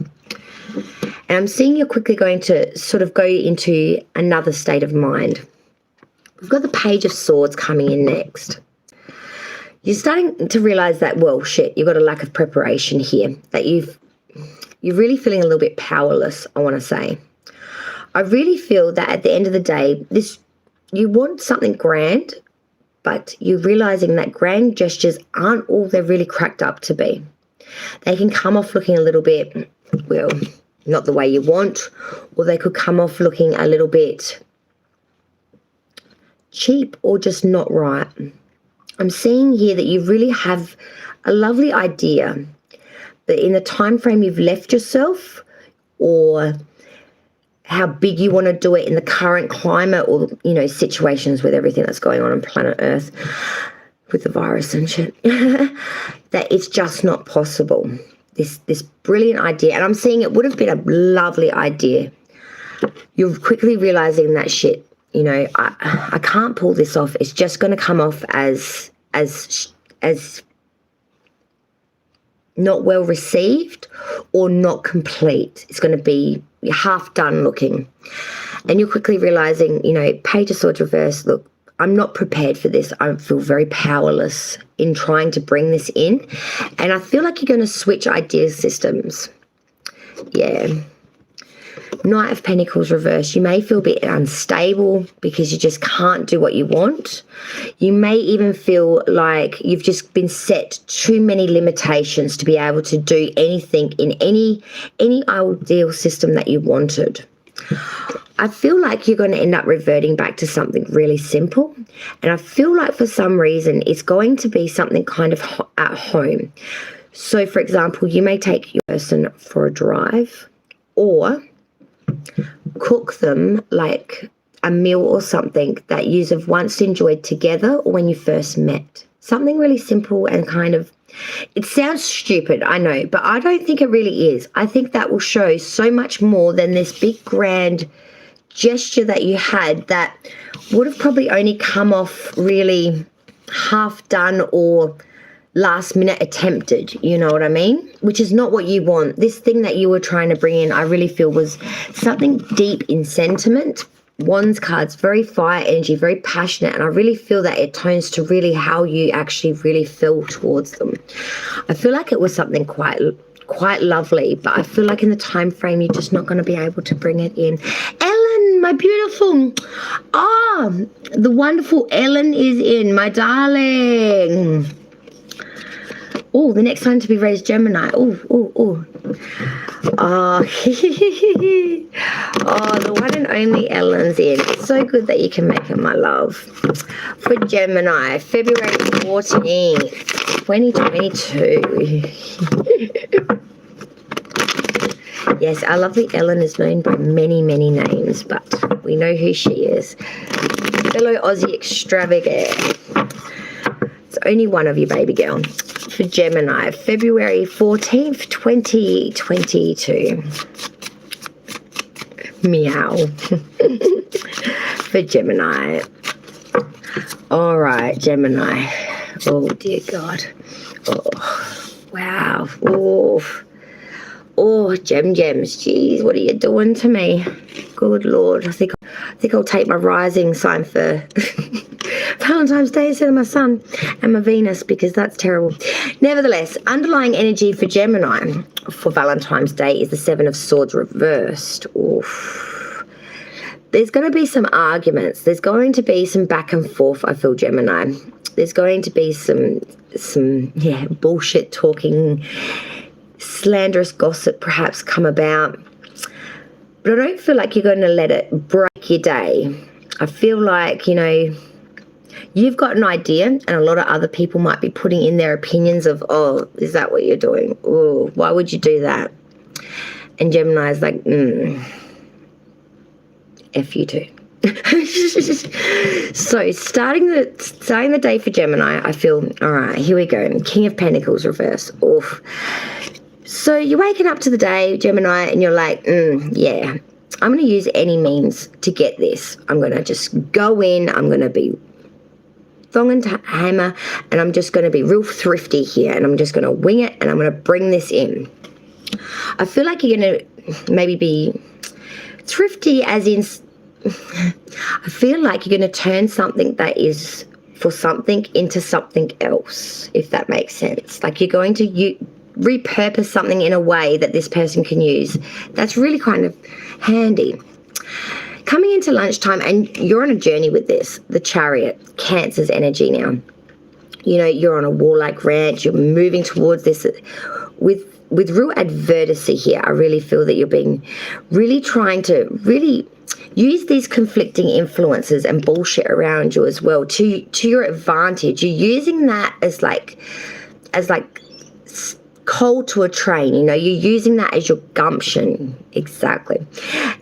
[SPEAKER 1] And I'm seeing you're quickly going to sort of go into another state of mind. We've got the Page of Swords coming in next. You're starting to realize that, well, shit, you've got a lack of preparation here, that you're really feeling a little bit powerless, I want to say. I really feel that at the end of the day, you want something grand, but you're realizing that grand gestures aren't all they're really cracked up to be. They can come off looking a little bit, well, not the way you want, or they could come off looking a little bit cheap or just not right. I'm seeing here that you really have a lovely idea, but in the time frame you've left yourself, or how big you want to do it in the current climate, or, you know, situations with everything that's going on planet Earth with the virus and shit, that it's just not possible. This brilliant idea, and I'm seeing it would have been a lovely idea. You're quickly realizing that shit, you know, I can't pull this off. It's just going to come off as not well received or not complete. It's going to be half done looking. And you're quickly realizing, you know, Page of Swords reverse, look, I'm not prepared for this. I feel very powerless in trying to bring this in. And I feel like you're going to switch idea systems. Yeah. Knight of Pentacles reversed. You may feel a bit unstable because you just can't do what you want. You may even feel like you've just been set too many limitations to be able to do anything in any ideal system that you wanted. I feel like you're going to end up reverting back to something really simple. And I feel like for some reason it's going to be something kind of at home. So, for example, you may take your person for a drive or cook them like a meal or something that you have once enjoyed together or when you first met. Something really simple and kind of, it sounds stupid, I know, but I don't think it really is. I think that will show so much more than this big grand gesture that you had that would have probably only come off really half done or last minute attempted, you know what I mean? Which is not what you want. This thing that you were trying to bring in, I really feel was something deep in sentiment. Wands cards, very fire energy, very passionate, and I really feel that it tones to really how you actually really feel towards them. I feel like it was something quite lovely, but I feel like in the time frame you're just not going to be able to bring it in. Ellen, my beautiful, the wonderful Ellen is in, my darling. Oh, the next sign to be raised, Gemini. Oh, the one and only Ellen's in. It's so good that you can make it, my love. For Gemini, February 14th, 2022. Yes, our lovely Ellen is known by many, many names, but we know who she is. Fellow Aussie extravagant. It's only one of you, baby girl. For Gemini, February 14th, 2022. Meow. For Gemini. All right, Gemini. Oh, dear God. Oh, wow. Oh, gems. Jeez, what are you doing to me? Good Lord. I think I'll take my rising sign for Valentine's Day instead of my sun and my Venus, because that's terrible. Nevertheless, underlying energy for Gemini for Valentine's Day is the Seven of Swords reversed. Oof. There's going to be some arguments. There's going to be some back and forth, I feel, Gemini. There's going to be some bullshit talking, slanderous gossip perhaps come about. But I don't feel like you're going to let it break your day. I feel like, you've got an idea and a lot of other people might be putting in their opinions of, oh, is that what you're doing? Oh, why would you do that? And Gemini is like, F you too. So starting the day for Gemini, I feel, all right, here we go. King of Pentacles reverse. Oof. So you're waking up to the day, Gemini, and you're like, yeah, I'm going to use any means to get this. I'm going to just go in. I'm going to be thong and hammer, and I'm just going to be real thrifty here, and I'm just going to wing it, and I'm going to bring this in. I feel like you're going to maybe be thrifty as in, I feel like you're going to turn something that is for something into something else, if that makes sense. Like you're going to repurpose something in a way that this person can use. That's really kind of handy. Coming into lunchtime, and you're on a journey with this, the Chariot, Cancer's energy now. You're on a warlike ranch, you're moving towards this with real adversity here. I really feel that you're being really trying to really use these conflicting influences and bullshit around you as well to your advantage. You're using that as like coal to a train, you're using that as your gumption. Exactly.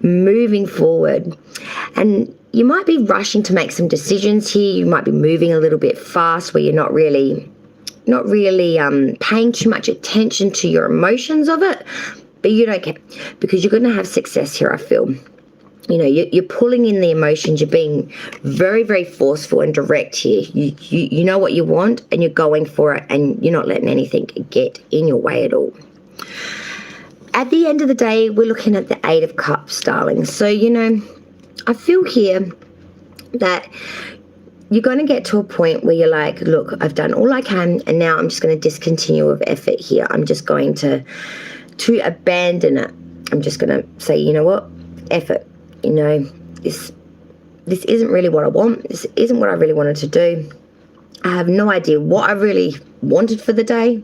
[SPEAKER 1] Moving forward. And you might be rushing to make some decisions here. You might be moving a little bit fast where you're not really paying too much attention to your emotions of it, but you don't care because you're going to have success here, I feel. You're pulling in the emotions. You're being very, very forceful and direct here. You know what you want and you're going for it, and you're not letting anything get in your way at all. At the end of the day, we're looking at the Eight of Cups, darling. So, I feel here that you're going to get to a point where you're like, look, I've done all I can, and now I'm just going to discontinue with effort here. I'm just going to abandon it. I'm just going to say, you know what? effort. You know, this isn't really what I want. This isn't what I really wanted to do. I have no idea what I really wanted for the day.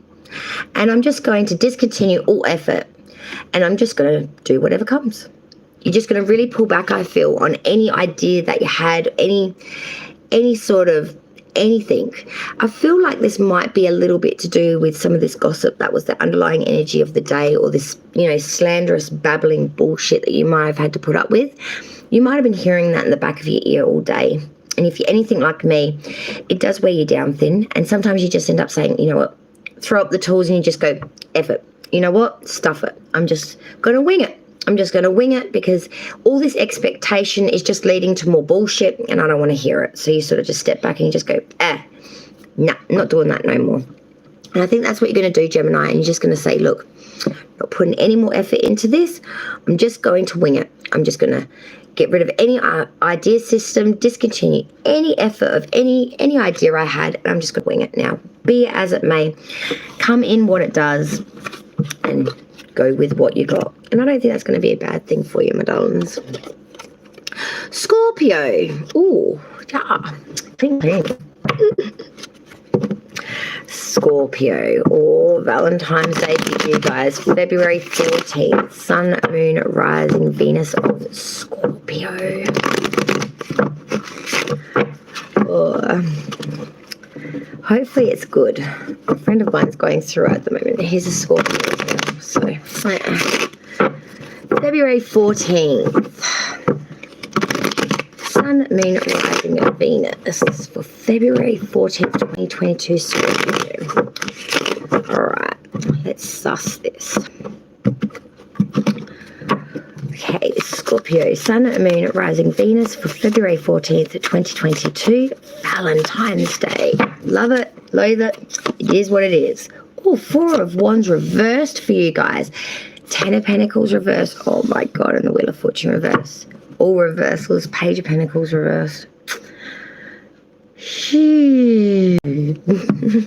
[SPEAKER 1] And I'm just going to discontinue all effort. And I'm just going to do whatever comes. You're just going to really pull back, I feel, on any idea that you had, any sort of anything. I feel like this might be a little bit to do with some of this gossip that was the underlying energy of the day, or this, you know, slanderous, babbling bullshit that you might have had to put up with. You might have been hearing that in the back of your ear all day. And if you're anything like me, it does wear you down thin. And sometimes you just end up saying, you know what, throw up the tools and you just go, F it. You know what, stuff it. I'm just going to wing it. I'm just going to wing it, because all this expectation is just leading to more bullshit and I don't want to hear it. So you sort of just step back and you just go, nah, I'm not doing that no more. And I think that's what you're going to do, Gemini. And you're just going to say, look, I'm not putting any more effort into this. I'm just going to wing it. I'm just going to get rid of any idea system, discontinue any effort of any idea I had, and I'm just going to wing it now. Be it as it may, come in what it does and go with what you got. And I don't think that's going to be a bad thing for you, my darlings. Scorpio. Ooh, yeah. Pink. Scorpio, or Valentine's Day for you guys, February 14th, Sun, Moon, Rising, Venus of Scorpio. Hopefully it's good. A friend of mine's going through it at the moment. He's a Scorpio as well. So, February 14th, Sun, Moon, Rising, and Venus for February 14th, 2022, Scorpio. All right, let's suss this. Okay, Scorpio, Sun, Moon, Rising, Venus for February 14th, 2022, Valentine's Day. Love it, loathe it. It is what it is. Oh, Four of Wands reversed for you guys. Ten of Pentacles reversed. Oh my God, and the Wheel of Fortune reversed. All reversals. Page of Pentacles reversed.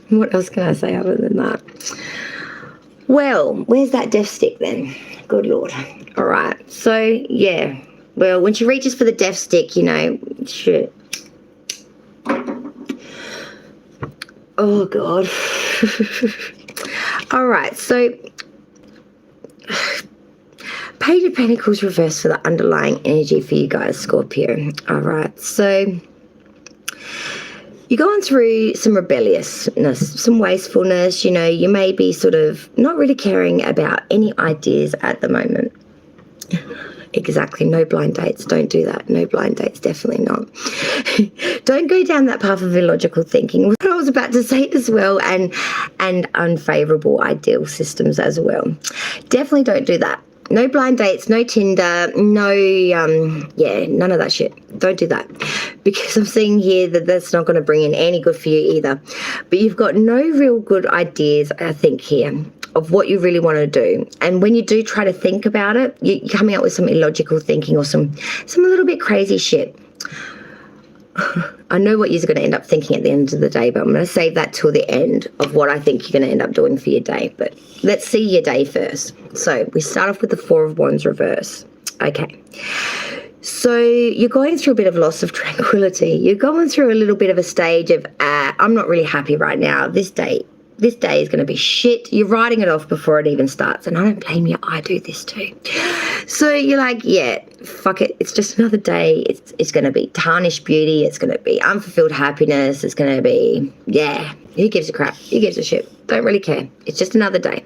[SPEAKER 1] What else can I say other than that? Well, where's that death stick then? Good Lord. All right. So, yeah. Well, when she reaches for the death stick, you know, shit. Oh, God. All right. So, Page of Pentacles reversed for the underlying energy for you guys, Scorpio. All right. So, you're going through some rebelliousness, some wastefulness. You know, you may be sort of not really caring about any ideas at the moment. Exactly. No blind dates. Don't do that. No blind dates. Definitely not. Don't go down that path of illogical thinking. What I was about to say as well, and unfavorable ideal systems as well. Definitely don't do that. No blind dates, no Tinder, no, none of that shit. Don't do that. Because I'm seeing here that that's not going to bring in any good for you either. But you've got no real good ideas, I think, here of what you really want to do. And when you do try to think about it, you're coming up with some illogical thinking or some little bit crazy shit. I know what you're going to end up thinking at the end of the day, but I'm going to save that till the end of what I think you're going to end up doing for your day. But let's see your day first. So we start off with the Four of Wands reverse. Okay. So you're going through a bit of loss of tranquility. You're going through a little bit of a stage of, I'm not really happy right now. This day is going to be shit. You're writing it off before it even starts. And I don't blame you. I do this too. So you're like, yeah, fuck it. It's just another day. It's going to be tarnished beauty. It's going to be unfulfilled happiness. It's going to be, yeah, who gives a crap? Who gives a shit? Don't really care. It's just another day.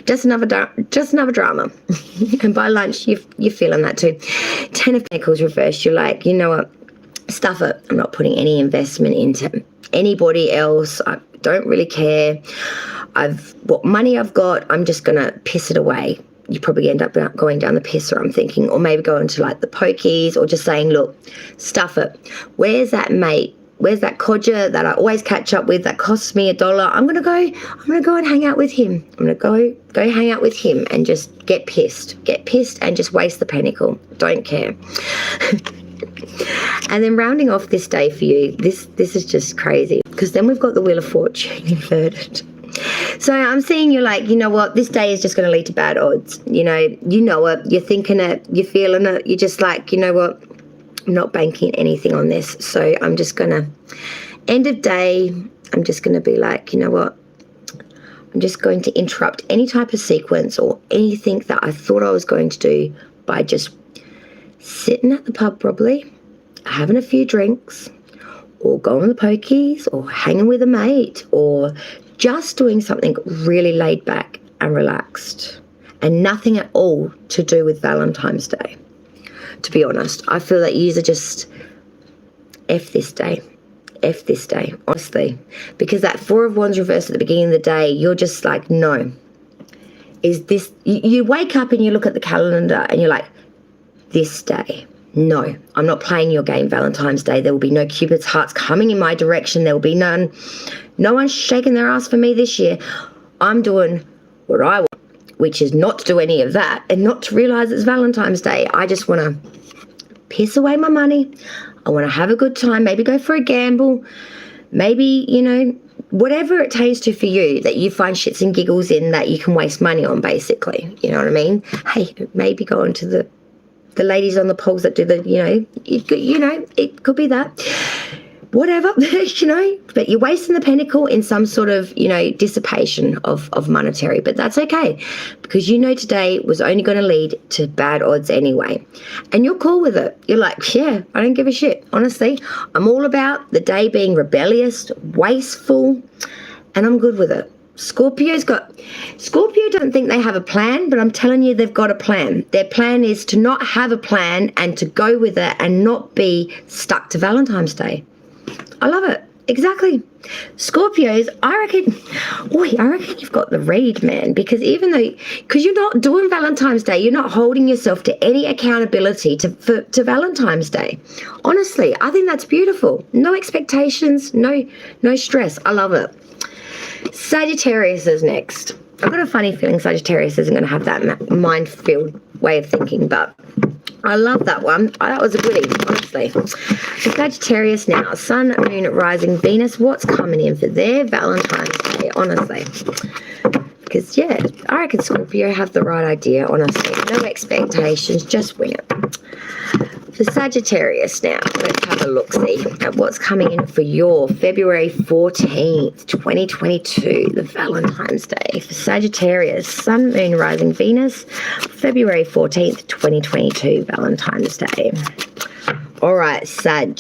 [SPEAKER 1] Just another drama. And by lunch, you're feeling that too. 10 of Pentacles reversed. You're like, you know what? Stuff it. I'm not putting any investment into anybody else. I don't really care. What money I've got, I'm just going to piss it away. You probably end up going down the pisser, I'm thinking, or maybe going to like the pokies, or just saying, look, stuff it. Where's that mate? Where's that codger that I always catch up with that costs me $1? I'm gonna go and hang out with him. I'm gonna go hang out with him and just get pissed and just waste the pentacle. Don't care. And then rounding off this day for you, this is just crazy, because then we've got the Wheel of Fortune inverted. So I'm seeing you're like, you know what, this day is just going to lead to bad odds. You know it, you're thinking it, you're feeling it, you're just like, you know what, I'm not banking anything on this. So I'm just going to, end of day, I'm just going to be like, you know what, I'm just going to interrupt any type of sequence or anything that I thought I was going to do by just sitting at the pub probably, having a few drinks, or going to the pokies, or hanging with a mate, or just doing something really laid back and relaxed, and nothing at all to do with Valentine's Day. To be honest, I feel that you are just F this day, honestly, because that Four of Wands reversed at the beginning of the day, you're just like, no. Is this, you wake up and you look at the calendar and you're like, this day, no, I'm not playing your game, Valentine's Day. There will be no Cupid's hearts coming in my direction. There will be none. No one's shaking their ass for me this year. I'm doing what I want, which is not to do any of that and not to realize it's Valentine's Day. I just want to piss away my money. I want to have a good time, maybe go for a gamble, maybe, you know, whatever it takes to for you that you find shits and giggles in that you can waste money on, basically. You know what I mean? Hey, maybe go into the ladies on the poles that do the, you know, it could be that. Whatever, you know, but you're wasting the pentacle in some sort of, you know, dissipation of monetary, but that's okay because you know today was only going to lead to bad odds anyway. And you're cool with it. You're like, yeah, I don't give a shit. Honestly, I'm all about the day being rebellious, wasteful, and I'm good with it. Scorpio don't think they have a plan, but I'm telling you they've got a plan. Their plan is to not have a plan and to go with it and not be stuck to Valentine's Day. I love it. Exactly. Scorpios, I reckon you've got the read, man, because because you're not doing Valentine's Day, you're not holding yourself to any accountability to Valentine's Day. Honestly, I think that's beautiful. No expectations, no stress. I love it. Sagittarius is next. I've got a funny feeling Sagittarius isn't going to have that mind-filled way of thinking, but I love that one. That was a goodie, honestly. So Sagittarius now, Sun, Moon, Rising, Venus. What's coming in for their Valentine's Day, honestly? Because, yeah, I reckon Scorpio have the right idea, honestly. No expectations, just wing it. For Sagittarius now, let's have a look-see at what's coming in for your February 14th, 2022, the Valentine's Day. For Sagittarius, Sun, Moon, Rising, Venus, February 14th, 2022, Valentine's Day. All right, Sag.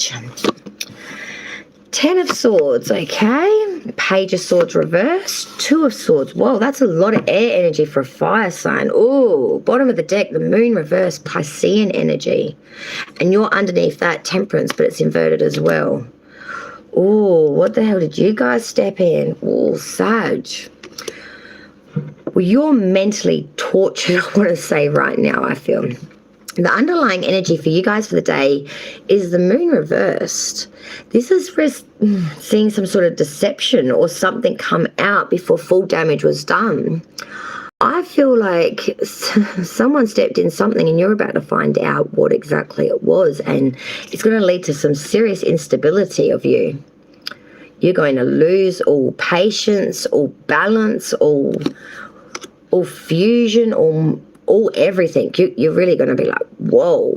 [SPEAKER 1] Ten of Swords, okay. Page of Swords reverse. Two of Swords. Whoa, that's a lot of air energy for a fire sign. Ooh, bottom of the deck, the Moon reverse, Piscean energy. And you're underneath that, Temperance, but it's inverted as well. Ooh, what the hell did you guys step in? Ooh, Sag. Well, you're mentally tortured, I want to say right now, I feel. The underlying energy for you guys for the day is the Moon reversed. This is for seeing some sort of deception or something come out before full damage was done. I feel like someone stepped in something and you're about to find out what exactly it was, and it's going to lead to some serious instability of you. You're going to lose all patience, all balance, all fusion, all everything. You're really going to be like, whoa,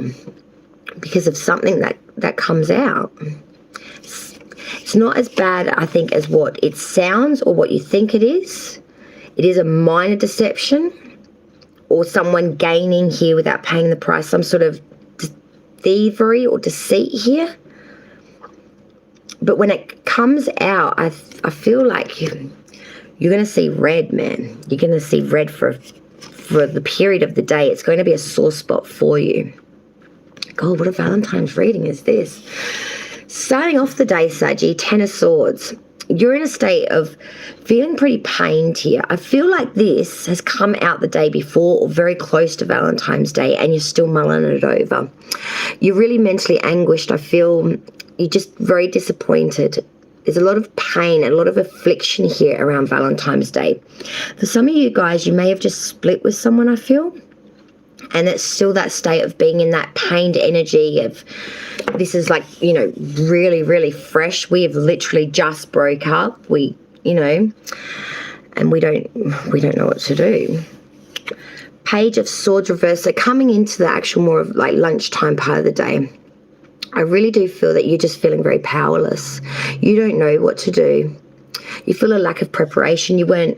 [SPEAKER 1] because of something that comes out. It's not as bad, I think, as what it sounds or what you think it is. It is a minor deception or someone gaining here without paying the price, some sort of thievery or deceit here. But when it comes out, I feel like you're going to see red, man. You're going to see red for the period of the day. It's going to be a sore spot for you. God, what a Valentine's reading is this? Starting off the day, Saggy, Ten of Swords. You're in a state of feeling pretty pained here. I feel like this has come out the day before or very close to Valentine's Day and you're still mulling it over. You're really mentally anguished. I feel you're just very disappointed. There's a lot of pain and a lot of affliction here around Valentine's Day. For some of you guys, you may have just split with someone, I feel. And it's still that state of being in that pained energy of, this is like, you know, really, really fresh. We have literally just broke up. And and we don't know what to do. Page of Swords reversed. So coming into the actual more of like lunchtime part of the day, I really do feel that you're just feeling very powerless. You don't know what to do. You feel a lack of preparation. You weren't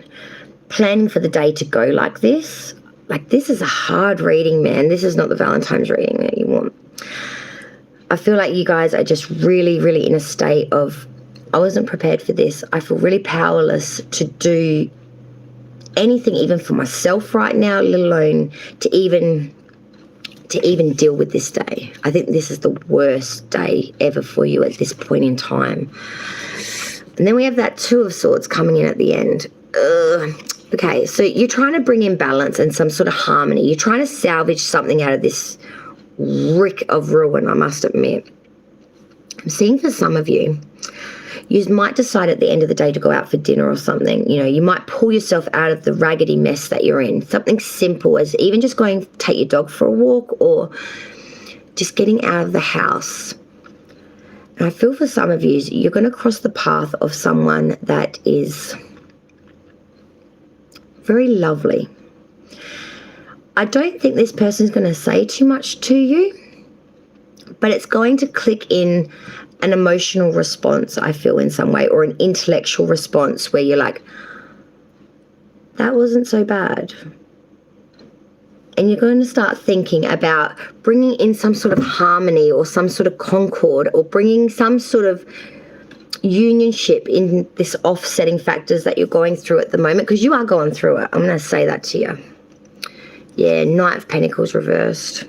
[SPEAKER 1] planning for the day to go like this. Like, this is a hard reading, man. This is not the Valentine's reading that you want. I feel like you guys are just really, really in a state of, I wasn't prepared for this. I feel really powerless to do anything, even for myself right now, let alone to even deal with this day. I think this is the worst day ever for you at this point in time. And then we have that Two of Swords coming in at the end. Okay, so you're trying to bring in balance and some sort of harmony. You're trying to salvage something out of this rick of ruin, I must admit. I'm seeing for some of you, you might decide at the end of the day to go out for dinner or something. You know, you might pull yourself out of the raggedy mess that you're in. Something simple as even just going to take your dog for a walk or just getting out of the house. And I feel for some of you, you're going to cross the path of someone that is very lovely. I don't think this person's going to say too much to you, but it's going to click in an emotional response, I feel, in some way, or an intellectual response where you're like, that wasn't so bad. And you're going to start thinking about bringing in some sort of harmony or some sort of concord or bringing some sort of unionship in this offsetting factors that you're going through at the moment, because you are going through it. I'm going to say that to you. Yeah, Knight of Pentacles reversed.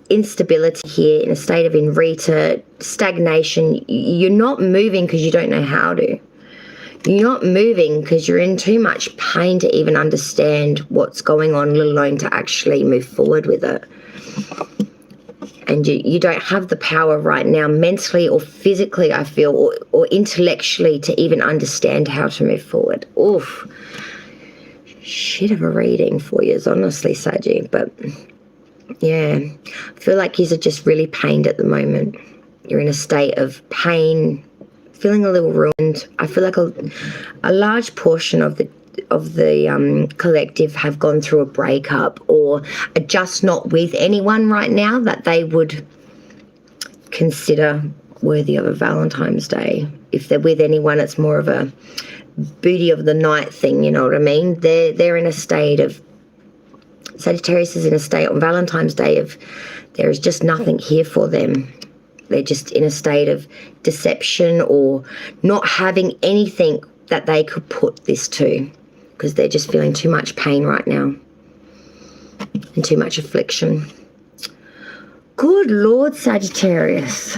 [SPEAKER 1] Instability here, in a state of inrita, stagnation. You're not moving because you don't know how to. You're not moving because you're in too much pain to even understand what's going on, let alone to actually move forward with it. And you don't have the power right now, mentally or physically, I feel, or intellectually, to even understand how to move forward. Oof. Shit of a reading for you, honestly, Saggy. But yeah, I feel like you're just really pained at the moment. You're in a state of pain, feeling a little ruined. I feel like a large portion of the collective have gone through a breakup or are just not with anyone right now that they would consider worthy of a Valentine's Day. If they're with anyone, it's more of a booty of the night thing, you know what I mean? They're in a state of, Sagittarius is in a state on Valentine's Day of, there is just nothing here for them. They're just in a state of deception or not having anything that they could put this to, because they're just feeling too much pain right now and too much affliction. Good Lord, Sagittarius.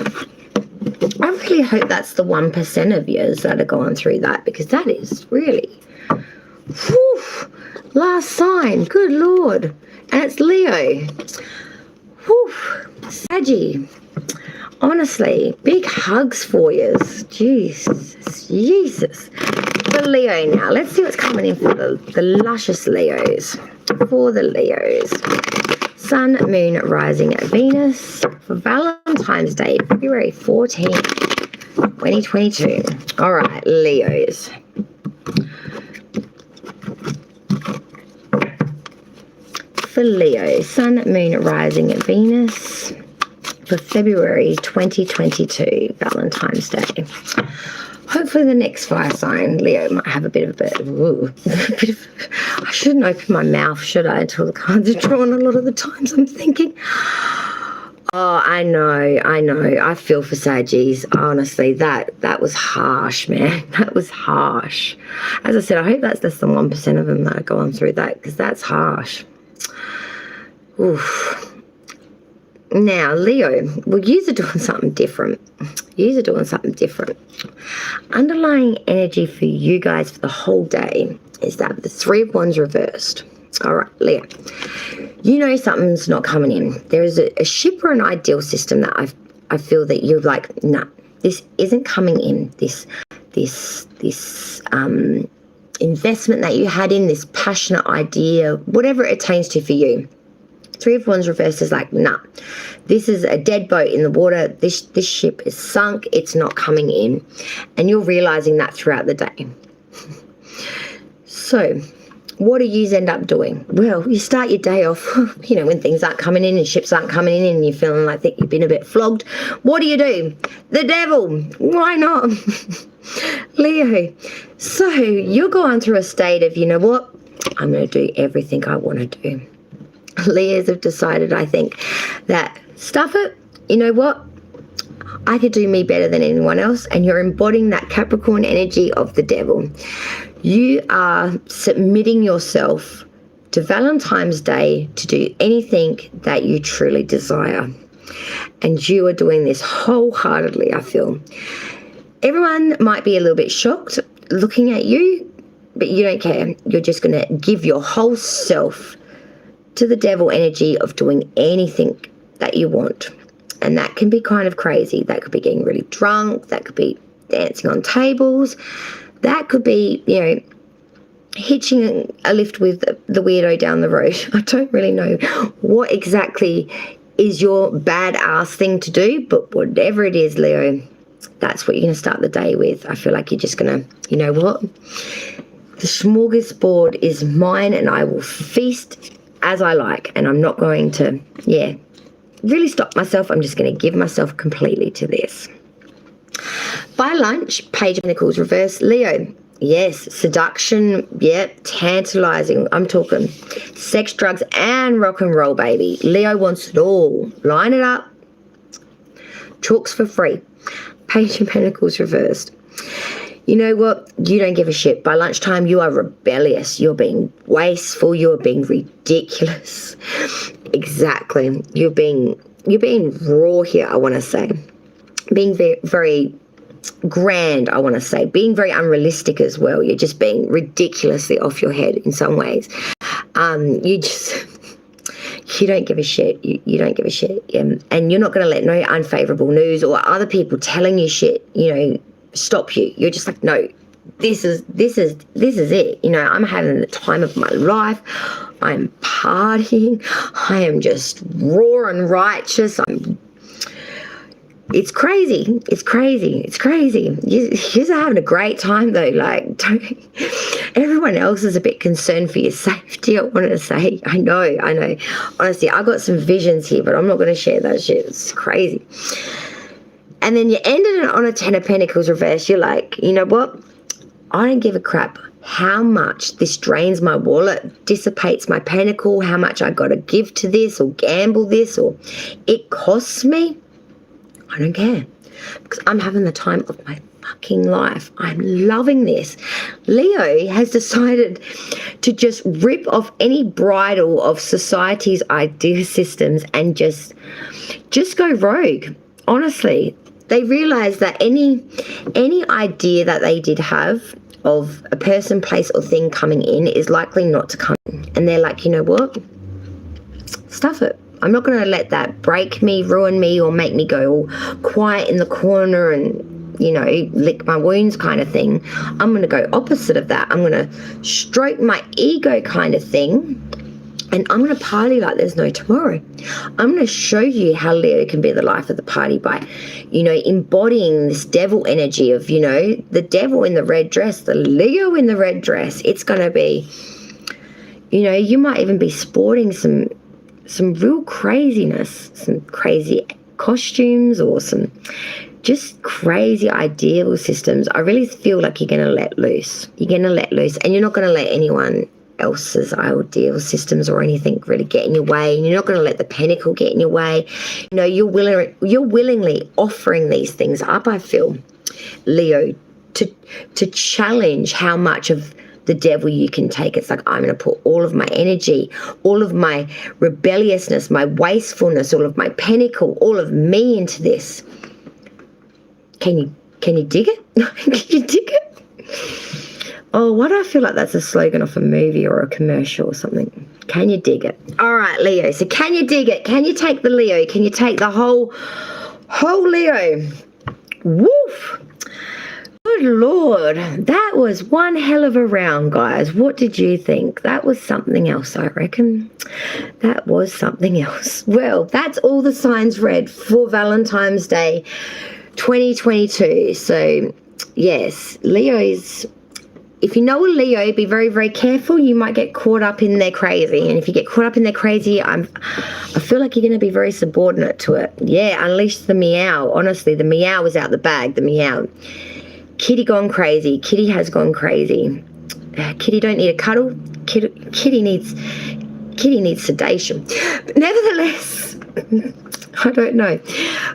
[SPEAKER 1] I really hope that's the 1% of yous that are going through that, because that is really, whew, last sign, good Lord. And it's Leo. Whew, Saggy. Honestly, big hugs for you. Jesus. For Leo now. Let's see what's coming in for the luscious Leos. For the Leos. Sun, Moon, Rising, Venus. For Valentine's Day, February 14th, 2022. All right, Leos. For Leo, Sun, Moon, Rising, Venus. For February 2022, Valentine's Day. Hopefully the next fire sign, Leo, might have a bit of I shouldn't open my mouth, should I, until the cards are drawn a lot of the times, I'm thinking. Oh, I know. I feel for Saggies. Honestly, that was harsh, man. That was harsh. As I said, I hope that's less than 1% of them that are going through that, because that's harsh. Oof. Now, Leo, well, yous are doing something different. Underlying energy for you guys for the whole day is that the Three of Wands reversed. All right, Leo, you know something's not coming in. There is a ship or an ideal system that I feel that you're like, nah, this isn't coming in. This investment that you had in, this passionate idea, whatever it attains to for you. Three of Wands reversed is like, nah, this is a dead boat in the water. This ship is sunk. It's not coming in. And you're realizing that throughout the day. So what do you end up doing? Well, you start your day off, you know, when things aren't coming in and ships aren't coming in and you're feeling like that you've been a bit flogged. What do? The devil. Why not? Leo. So you're going through a state of, you know what? I'm going to do everything I want to do. Leos have decided, I think, that stuff it. You know what? I could do me better than anyone else. And you're embodying that Capricorn energy of the devil. You are submitting yourself to Valentine's Day to do anything that you truly desire. And you are doing this wholeheartedly, I feel. Everyone might be a little bit shocked looking at you, but you don't care. You're just going to give your whole self to the devil energy of doing anything that you want. And that can be kind of crazy. That could be getting really drunk. That could be dancing on tables. That could be, you know, hitching a lift with the weirdo down the road. I don't really know what exactly is your badass thing to do, but whatever it is, Leo, that's what you're going to start the day with. I feel like you're just going to, you know what? The smorgasbord is mine and I will feast as I like. And I'm not going to, really stop myself. I'm just going to give myself completely to this. By lunch, Page of Pentacles reverse. Leo, yes, seduction, tantalizing. I'm talking sex, drugs, and rock and roll, baby. Leo wants it all. Line it up. Chalks for free. Page of Pentacles reversed. You know what? You don't give a shit. By lunchtime, you are rebellious. You're being wasteful. You're being ridiculous. Exactly. You're being raw here, I want to say. Being very, very grand, I want to say. Being very unrealistic as well. You're just being ridiculously off your head in some ways. You don't give a shit. You don't give a shit. And you're not going to let no unfavorable news or other people telling you shit, you know, stop you. You're just like, no, this is it. You know, I'm having the time of my life. I'm partying. I am just raw and righteous. It's crazy. It's crazy. It's crazy. You're having a great time though. Like, everyone else is a bit concerned for your safety, I want to say. I know. Honestly, I got some visions here, but I'm not going to share that shit. It's crazy. And then you ended it on a 10 of Pentacles reverse. You're like, you know what? I don't give a crap how much this drains my wallet, dissipates my pentacle, how much I got to give to this or gamble this or it costs me. I don't care because I'm having the time of my fucking life. I'm loving this. Leo has decided to just rip off any bridle of society's idea systems and just go rogue. Honestly, they realize that any idea that they did have of a person, place, or thing coming in is likely not to come in. And they're like, you know what? Stuff it. I'm not going to let that break me, ruin me, or make me go all quiet in the corner and, you know, lick my wounds kind of thing. I'm going to go opposite of that. I'm going to stroke my ego kind of thing. And I'm going to party like there's no tomorrow. I'm going to show you how Leo can be the life of the party by, you know, embodying this devil energy of, you know, the devil in the red dress, the Leo in the red dress. It's going to be, you know, you might even be sporting some real craziness, some crazy costumes or some just crazy ideal systems. I really feel like you're going to let loose. You're going to let loose and you're not going to let anyone else's ideal systems or anything really get in your way, and you're not going to let the pentacle get in your way. You know, you're willingly offering these things up, I feel, Leo, to challenge how much of the devil you can take. It's like, I'm going to put all of my energy, all of my rebelliousness, my wastefulness, all of my pentacle, all of me into this. Can you dig it? Can you dig it? Oh, why do I feel like that's a slogan of a movie or a commercial or something? Can you dig it? All right, Leo. So can you dig it? Can you take the Leo? Can you take the whole Leo? Woof. Good Lord. That was one hell of a round, guys. What did you think? That was something else, I reckon. That was something else. Well, that's all the signs read for Valentine's Day 2022. So, yes, Leo's if you know a Leo, be very, very careful. You might get caught up in their crazy. And if you get caught up in their crazy, I feel like you're going to be very subordinate to it. Yeah, unleash the meow. Honestly, the meow is out the bag, the meow. Kitty gone crazy. Kitty has gone crazy. Kitty don't need a cuddle. Kitty needs sedation. But nevertheless, I don't know.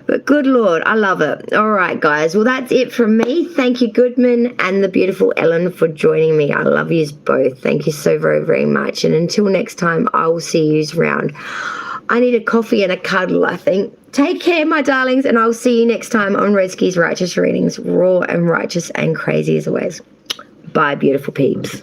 [SPEAKER 1] But good Lord, I love it. All right, guys. Well, that's it from me. Thank you, Goodman and the beautiful Ellen, for joining me. I love yous both. Thank you so very, very much. And until next time, I will see yous round. I need a coffee and a cuddle, I think. Take care, my darlings, and I'll see you next time on Redski's Righteous Readings. Raw and righteous and crazy as always. Bye, beautiful peeps.